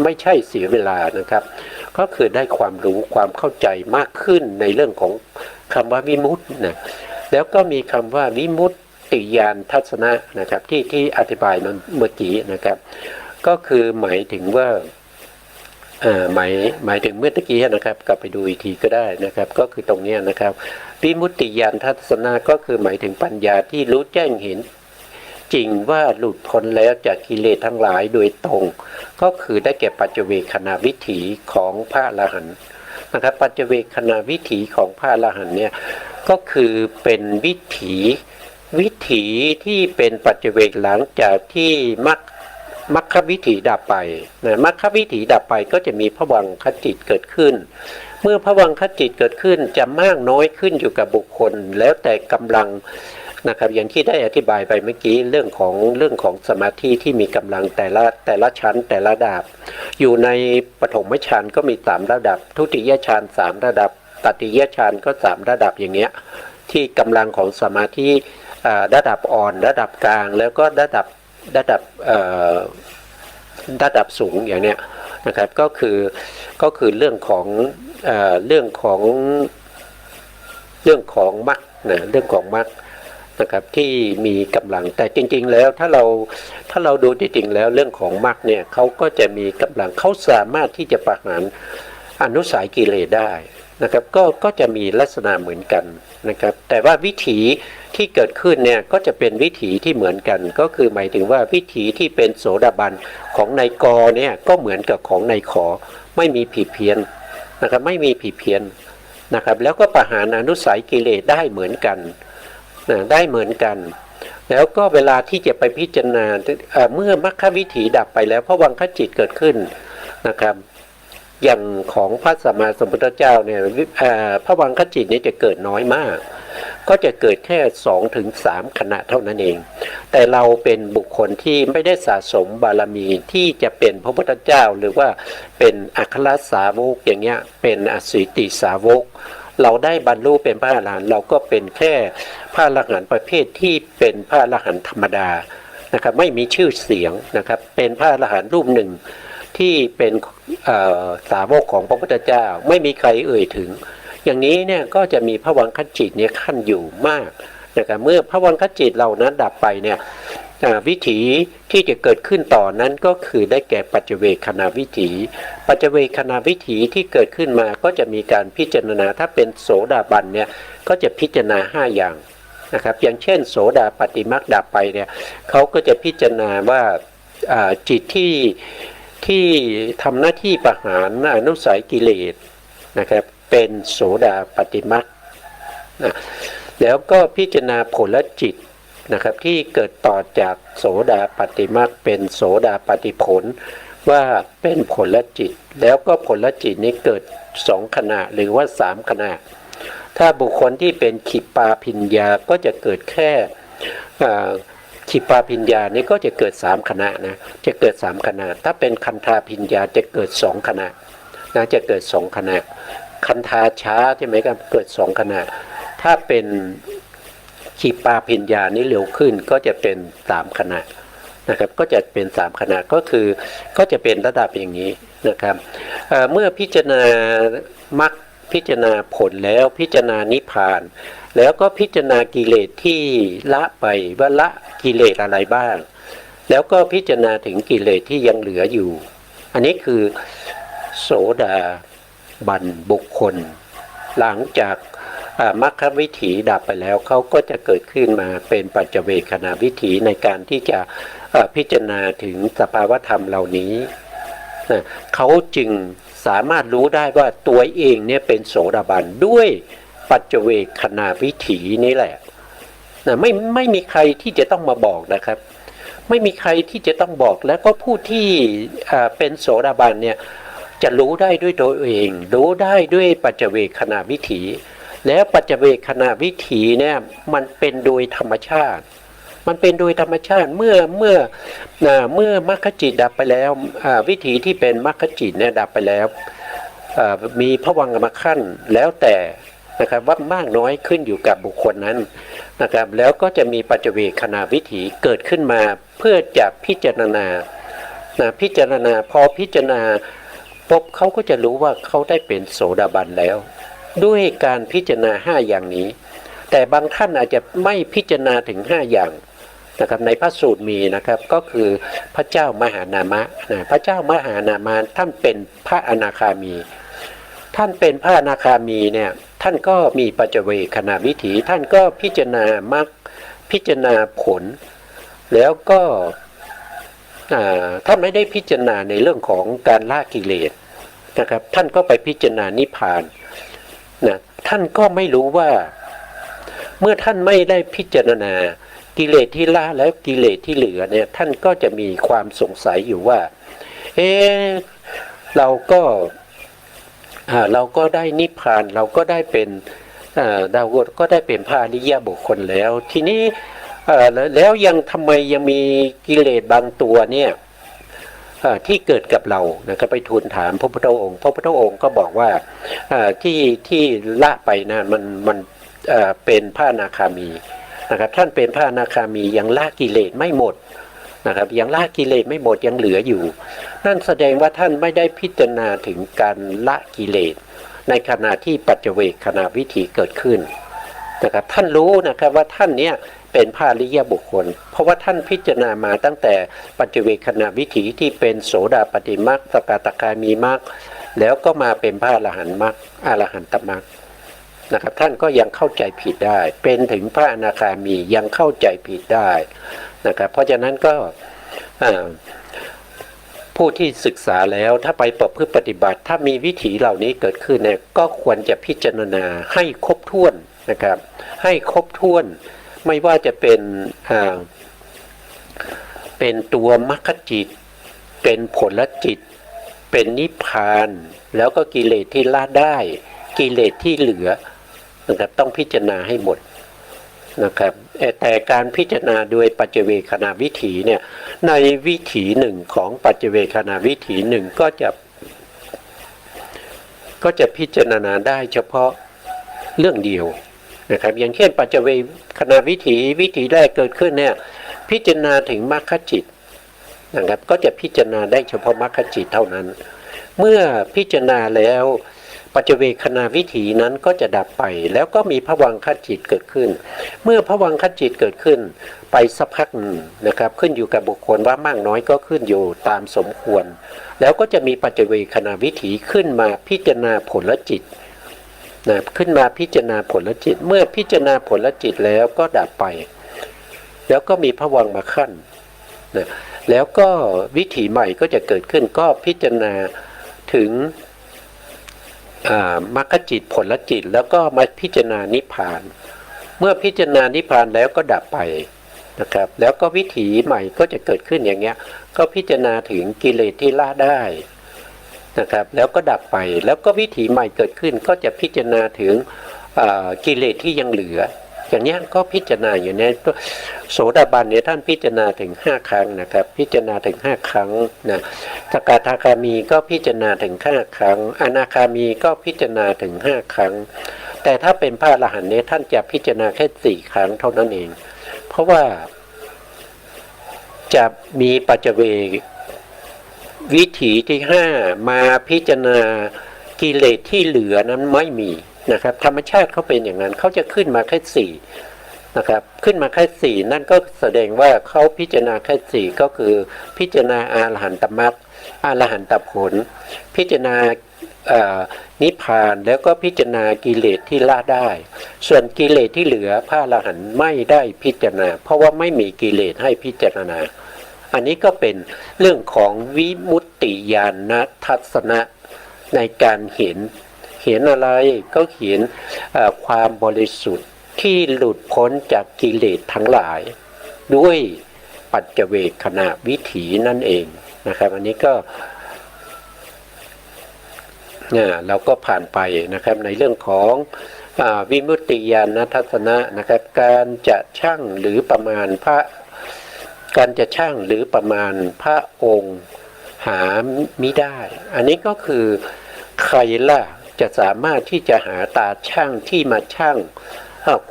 A: ไม่ใช่เสียเวลานะครับก็คือได้ความรู้ความเข้าใจมากขึ้นในเรื่องของคำว่าวิมุตตินะแล้วก็มีคำว่าวิมุตติญาณทัศนะนะครับที่อธิบายเมื่อกี้นะครับก็คือหมายถึงว่าหมายถึงเมื่อกี้นะครับกลับไปดูอีกทีก็ได้นะครับก็คือตรงนี้นะครับวิมุตติญาณทัศนะก็คือหมายถึงปัญญาที่รู้แจ้งเห็นจริงว่าหลุดพ้นแล้วจากกิเลสทั้งหลายโดยตรงก็คือได้แก่ปัจเจเวกขณะวิถีของพระอรหันต์นะครับปัจเจเวกขณะวิถีของพระอรหันต์เนี่ยก็คือเป็นวิถีที่เป็นปัจเจเวกหลังจากที่มรรควิถีดับไปนะมรรควิถีดับไปก็จะมีภวังคจิตเกิดขึ้นเมื่อภวังคจิตเกิดขึ้นจะมากน้อยขึ้นอยู่กับบุคคลแล้วแต่กำลังนะครับอย่างที่ได้อธิบายไปเมื่อกี้เรื่องของสมาธิที่มีกำลังแต่ละชั้นแต่ละระดับอยู่ในปฐมฌานก็มี3ระดับทุติยฌาน3ระดับตติยฌานก็3ระดับอย่างเงี้ย ที่กำลังของสมาธิระดับอ่อนระดับกลางแล้วก็ระดับสูงอย่างเนี้ยนะครับก็คือเรื่องของเรื่องของมรรคนะเรื่องของมรรคนะครับที่มีกำลังแต่จริงๆแล้วถ้าเราดูจริงๆแล้วเรื่องของมรรคเนี่ยเขาก็จะมีกำลังเขาสามารถที่จะประหารอนุสัยกิเลสได้นะครับก็จะมีลักษณะเหมือนกันนะครับแต่ว่าวิถีที่เกิดขึ้นเนี่ยก็จะเป็นวิถีที่เหมือนกันก็คือหมายถึงว่าวิถีที่เป็นโสดาบันของนายกเนี่ยก็เหมือนกับของนายขอไม่มีผิดเพี้ยนนะครับไม่มีผิดเพี้ยนนะครับแล้วก็ประหารอนุสัยกิเลสได้เหมือนกันได้เหมือนกันแล้วก็เวลาที่จะไปพิจารณาเมื่อมรรควิถีดับไปแล้วภวังคจิตเกิดขึ้นนะครับอย่างของพระสัมมาสัมพุทธเจ้าเนี่ยภวังคจิตนี้จะเกิดน้อยมากก็จะเกิดแค่2 ถึง 3ขณะเท่านั้นเองแต่เราเป็นบุคคลที่ไม่ได้สะสมบารมีที่จะเป็นพระพุทธเจ้าหรือว่าเป็นอัครสาวกอย่างเงี้ยเป็นอสิติสาวกเราได้บรรลุเป็นพระอรหันต์เราก็เป็นแค่พระอรหันต์ประเภทที่เป็นพระอรหันต์ธรรมดานะครับไม่มีชื่อเสียงนะครับเป็นพระอรหันต์รูปหนึ่งที่เป็นสาวกของพระพุทธเจ้าไม่มีใครเอ่ยถึงอย่างนี้เนี่ยก็จะมีภวังคจิตเนี่ยขั้นอยู่มากนะครับเมื่อภวังคจิตเหล่านั้นดับไปเนี่ยวิถีที่จะเกิดขึ้นต่อนั้นก็คือได้แก่ปัจเจเวคขณวิถีปัจเจเวคขณวิถีที่เกิดขึ้นมาก็จะมีการพิจารณาถ้าเป็นโสดาบันเนี่ยก็จะพิจารณา5อย่างนะครับอย่างเช่นโสดาปฏิมรรคดับไปเนี่ยเขาก็จะพิจารณาว่าจิตที่ทำหน้าที่ประหารอนุสัยกิเลสนะครับเป็นโสดาปฏิมรรคนะแล้วก็พิจารณาผลจิตนะครับที่เกิดต่อจากโสดาปฏิมรรคเป็นโสดาปฏิผลว่าเป็นผลจิตแล้วก็ผลจิตนี้เกิด2ขณะหรือว่า3ขณะถ้าบุคคลที่เป็นขิปปาพิญญาก็จะเกิดแค่ขิปปาพิญญานี้ก็จะเกิด3ขณะนะจะเกิด3ขณะถ้าเป็นคันธาพิญญาจะเกิด2ขณะนะจะเกิด2ขณะคันธาช้าใช่ไหมครับเกิด2ขณะถ้าเป็นขีปาพิญญานี้เร็วขึ้นก็จะเป็น3ขณะนะครับก็จะเป็น3ขณะก็จะเป็นระดับอย่างนี้นะครับเมื่อพิจารณามรรคพิจารณาผลแล้วพิจารณานิพพานแล้วก็พิจารณากิเลสที่ละไปว่าละกิเลสอะไรบ้างแล้วก็พิจารณาถึงกิเลสที่ยังเหลืออยู่อันนี้คือโสดาบันบุคคลหลังจากมรรควิถีดับไปแล้วเขาก็จะเกิดขึ้นมาเป็นปัจเจเวคขณวิถีในการที่จะพิจารณาถึงสภาวธรรมเหล่านี้เขาจึงสามารถรู้ได้ว่าตัวเองเนี่ยเป็นโสดาบันด้วยปัจเจเวคขณวิถีนี้แหละไม่มีใครที่จะต้องมาบอกนะครับไม่มีใครที่จะต้องบอกแล้วก็ผู้ที่เป็นโสดาบันเนี่ยจะรู้ได้ด้วยตัวเองรู้ได้ด้วยปัจเจเวคขณวิถีแล้วปัจเจเวคขณวิถีเนี่ยมันเป็นโดยธรรมชาติมันเป็นโดยธรรมชาติเมื่อมรรคจิตดับไปแล้ววิถีที่เป็นมรรคจิตเนี่ยดับไปแล้วมีภวังคขั้นแล้วแต่นะครับว่ามากน้อยขึ้นอยู่กับบุคคลนั้นนะครับแล้วก็จะมีปัจเจเวคขณวิถีเกิดขึ้นมาเพื่อจะพิจารณาพอพิจารณาปุ๊บเขาก็จะรู้ว่าเขาได้เป็นโสดาบันแล้วด้วยการพิจารณา5อย่างนี้แต่บางท่านอาจจะไม่พิจารณาถึง5อย่างนะครับในพระสูตรมีนะครับก็คือพระเจ้ามหานามะพระเจ้ามหานามะท่านเป็นพระอนาคามีท่านเป็นพระอนาคามีเนี่ยท่านก็มีปัจเจเวคขณวิถีท่านก็พิจารณามรรคพิจารณาผลแล้วก็ท่านไม่ได้พิจารณาในเรื่องของการละกิเลสนะครับท่านก็ไปพิจารณานิพพานนะท่านก็ไม่รู้ว่าเมื่อท่านไม่ได้พิจารณากิเลสที่ละแล้วกิเลสที่เหลือเนี่ยท่านก็จะมีความสงสัยอยู่ว่าเราก็ได้นิพพานเราก็ได้เป็นเราก็ได้เป็นพระอริยบุคคลแล้วทีนี้แล้วยังทำไมยังมีกิเลสบางตัวเนี่ยที่เกิดกับเรานะครับไปทูลถามพระพุทธองค์พระพุทธองค์ก็บอกว่าที่ละไปนะมัน เป็นพระอนาคามีนะครับท่านเป็นพระอนาคามียังละกิเลสไม่หมดนะครับยังละกิเลสไม่หมดยังเหลืออยู่นั่นแสดงว่าท่านไม่ได้พิจารณาถึงการละกิเลสในขณะที่ปัจเจเวคขณะวิถีเกิดขึ้นนะครับท่านรู้นะครับว่าท่านเนี้ยเป็นพระอริยบุคคลเพราะว่าท่านพิจารณามาตั้งแต่ปัจเจเวคขณะวิถีที่เป็นโสดาปัตติมรรคสกทาคามีมรรคแล้วก็มาเป็นพระอรหันต์มรรคอรหันตมรรคนะครับท่านก็ยังเข้าใจผิดได้เป็นถึงพระอนาคามียังเข้าใจผิดได้นะครับเพราะฉะนั้นก็ผู้ที่ศึกษาแล้วถ้าไปประพฤติปฏิบัติถ้ามีวิถีเหล่านี้เกิดขึ้นเนี่ยก็ควรจะพิจารณาให้ครบถ้วนนะครับให้ครบถ้วนไม่ว่าจะเป็นตัวมรรคจิตเป็นผลจิตเป็นนิพพานแล้วก็กิเลสที่ละได้กิเลสที่เหลือนะครับต้องพิจารณาให้หมดนะครับแต่การพิจารณาโดยปัจเจเวคขณะวิถีเนี่ยในวิถีหนึ่งของปัจเจเวคขณะวิถีหนึ่งก็จะพิจารณาได้เฉพาะเรื่องเดียวนะครับอย่างเช่นปัจเจเวคขณะวิถีแรกเกิดขึ้นเนี่ยพิจารณาถึงมรรคจิตนะครับก็จะพิจารณาได้เฉพาะมรรคจิตเท่านั้นเมื่อพิจารณาแล้วปัจเจเวคขณะวิถีนั้นก็จะดับไปแล้วก็มีภวังคจิตเกิดขึ้นเมื่อภวังคจิตเกิดขึ้นไปสักพักนะครับขึ้นอยู่กับบุคคลว่ามากน้อยก็ขึ้นอยู่ตามสมควรแล้วก็จะมีปัจเจเวคขณะวิถีขึ้นมาพิจารณาผลจิตนะขึ้นมาพิจารณาผลจิตเมื่อพิจารณาผลจิตแล้วก็ดับไปแล้วก็มีภวังค์มาขั้นนะแล้วก็วิถีใหม่ก็จะเกิดขึ้นก็พิจารณาถึงมรรคจิตผลจิตแล้วก็มาพิจารณานิพพานเมื่อพิจารณานิพพานแล้วก็ดับไปนะครับแล้วก็วิถีใหม่ก็จะเกิดขึ้นอย่างเงี้ยก็พิจารณาถึงกิเลสที่ละได้นะครับแล้วก็ดับไปแล้วก็วิถีใหม่เกิดขึ้นก็จะพิจารณาถึงกิเลสที่ยังเหลืออย่างนี้ก็พิจารณาอยู่ในโสดาบันเนี่ยท่านพิจารณาถึง5ครั้งนะครับพิจารณาถึง5ครั้งนะสกทาคามีก็พิจารณาถึง5ครั้งอนาคามีก็พิจารณาถึง5ครั้งแต่ถ้าเป็นพระอรหันต์เนี่ยท่านจะพิจารณาแค่4ครั้งเท่านั้นเองเพราะว่าจะมีปัจเจเวควิถีที่5มาพิจารณากิเลสที่เหลือนั้นไม่มีนะครับธรรมชาติเขาเป็นอย่างนั้นเขาจะขึ้นมาแค่4นะครับขึ้นมาแค่4นั่นก็แสดงว่าเขาพิจารณาแค่4ก็คือพิจารณาอรหันตมรรคอรหันตผลพิจารณานิพพานแล้วก็พิจารณากิเลสที่ละได้ส่วนกิเลสที่เหลือพระอรหันต์ไม่ได้พิจารณาเพราะว่าไม่มีกิเลสให้พิจารณาอันนี้ก็เป็นเรื่องของวิมุตติญาณทัศนะในการเห็นอะไรก็เห็นความบริสุทธิ์ที่หลุดพ้นจากกิเลสทั้งหลายด้วยปัจเจเวคขณะวิถีนั่นเองนะครับอันนี้ก็เราก็ผ่านไปนะครับในเรื่องของวิมุตติญาณทัศนะนะครับการจะชั่งหรือประมาณพระองค์หามิได้อันนี้ก็คือใครล่ะจะสามารถที่จะหาตาช่างที่มาชั่ง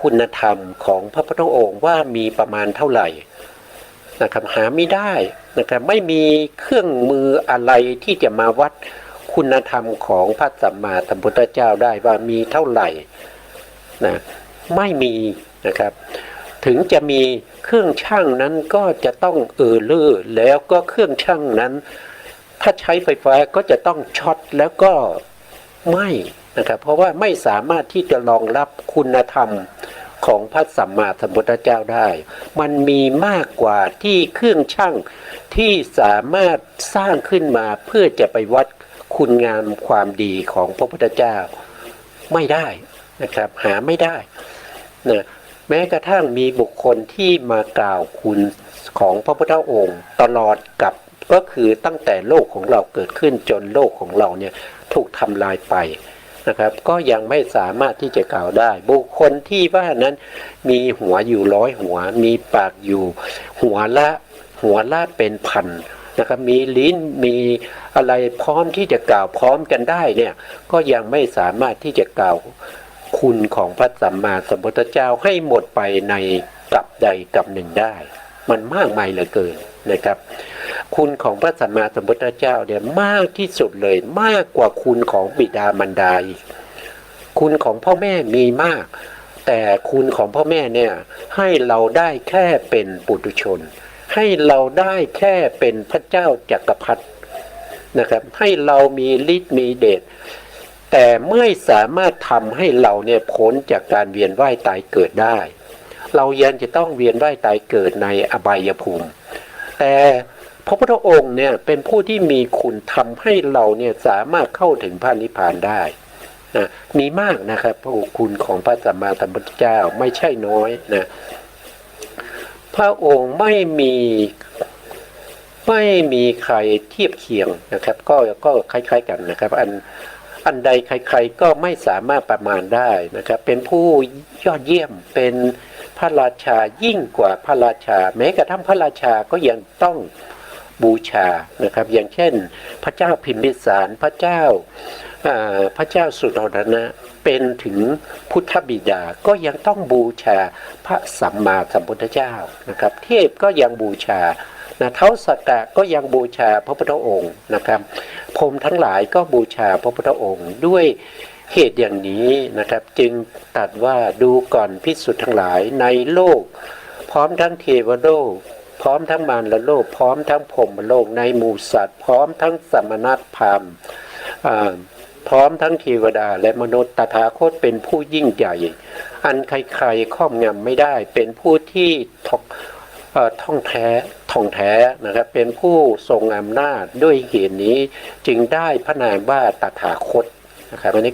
A: คุณธรรมของพระพุทธองค์ว่ามีประมาณเท่าไหร่นะครับหาไม่ได้นะครับไม่มีเครื่องมืออะไรที่จะมาวัดคุณธรรมของพระสัมมาสัมพุทธเจ้าได้ว่ามีเท่าไหร่นะไม่มีนะครับถึงจะมีเครื่องชั่งนั้นก็จะต้องลื่อแล้วก็เครื่องชั่งนั้นถ้าใช้ไฟฟ้าก็จะต้องช็อตแล้วก็ไม่นะครับเพราะว่าไม่สามารถที่จะรองรับคุณธรรมของพระสัมมาสัมพุทธเจ้าได้มันมีมากกว่าที่เครื่องชั่งที่สามารถสร้างขึ้นมาเพื่อจะไปวัดคุณงามความดีของพระพุทธเจ้าไม่ได้นะครับหาไม่ได้นะแม้กระทั่งมีบุคคลที่มากล่าวคุณของพระพุทธองค์ตลอดกับก็คือตั้งแต่โลกของเราเกิดขึ้นจนโลกของเราเนี่ยถูกทำลายไปนะครับก็ยังไม่สามารถที่จะกล่าวได้บุคคลที่ว่านั้นมีหัวอยู่100หัวมีปากอยู่หัวละเป็นพันนะครับมีลิ้นมีอะไรพร้อมที่จะกล่าวพร้อมกันได้เนี่ยก็ยังไม่สามารถที่จะกล่าวค คุณของพระสัมมาสัมพุทธเจ้าให้หมดไปในกับใดกับหนึ่งได้ มันมากมายเหลือเกินนะครับคุณของพระสัมมาสัมพุทธเจ้าเนี่ยมากที่สุดเลยมากกว่าคุณของบิดามารดาอีกคุณของพ่อแม่มีมากแต่คุณของพ่อแม่เนี่ยให้เราได้แค่เป็นปุถุชนให้เราได้แค่เป็นพระเจ้าจักรพรรดินะครับให้เรามีฤทธิ์มีเดชแต่ไม่สามารถทำให้เราเนี่ยพ้นจากการเวียนว่ายตายเกิดได้เรายังจะต้องเวียนว่ายตายเกิดในอบายภูมิแต่พระพุทธองค์เนี่ยเป็นผู้ที่มีคุณทำให้เราเนี่ยสามารถเข้าถึงพระนิพพานได้นะมีมากนะครับพระคุณของพระสัมมาสัมพุทธเจ้าไม่ใช่น้อยนะพระองค์ไม่มีใครเทียบเคียงนะครับก็คล้ายๆกันนะครับอันใดใครๆก็ไม่สามารถประมาณได้นะครับเป็นผู้ยอดเยี่ยมเป็นพระราชายิ่งกว่าพระราชาแม้กระทั่งพระราชาก็ยังต้องบูชานะครับอย่างเช่นพระเจ้าพิมพิสารพระเจ้าสุโธทนะเป็นถึงพุทธบิดาก็ยังต้องบูชาพระสัมมาสัมพุทธเจ้านะครับเทพก็ยังบูชาท้าวสักกะก็ยังบูชาพระพุทธองค์นะครับพรหมทั้งหลายก็บูชาพระพุทธองค์ด้วยเหตุอย่างนี้นะครับจึงตรัสว่าดูก่อนภิกษุทั้งหลายในโลกพร้อมทั้งเทวโลกพร้อมทั้งมารโลกพร้อมทั้งพรหมโลกในหมู่สัตว์พร้อมทั้งสมณะพราหมณ์พร้อมทั้งเทวดาและมนุษย์ตถาคตเป็นผู้ยิ่งใหญ่อันใครๆครอบงำไม่ได้เป็นผู้ที่ท่องแท้นะครับเป็นผู้ทรงอำนาจด้วยเหตุนี้จึงได้พระนามว่าตถาคตนะครับอันนี้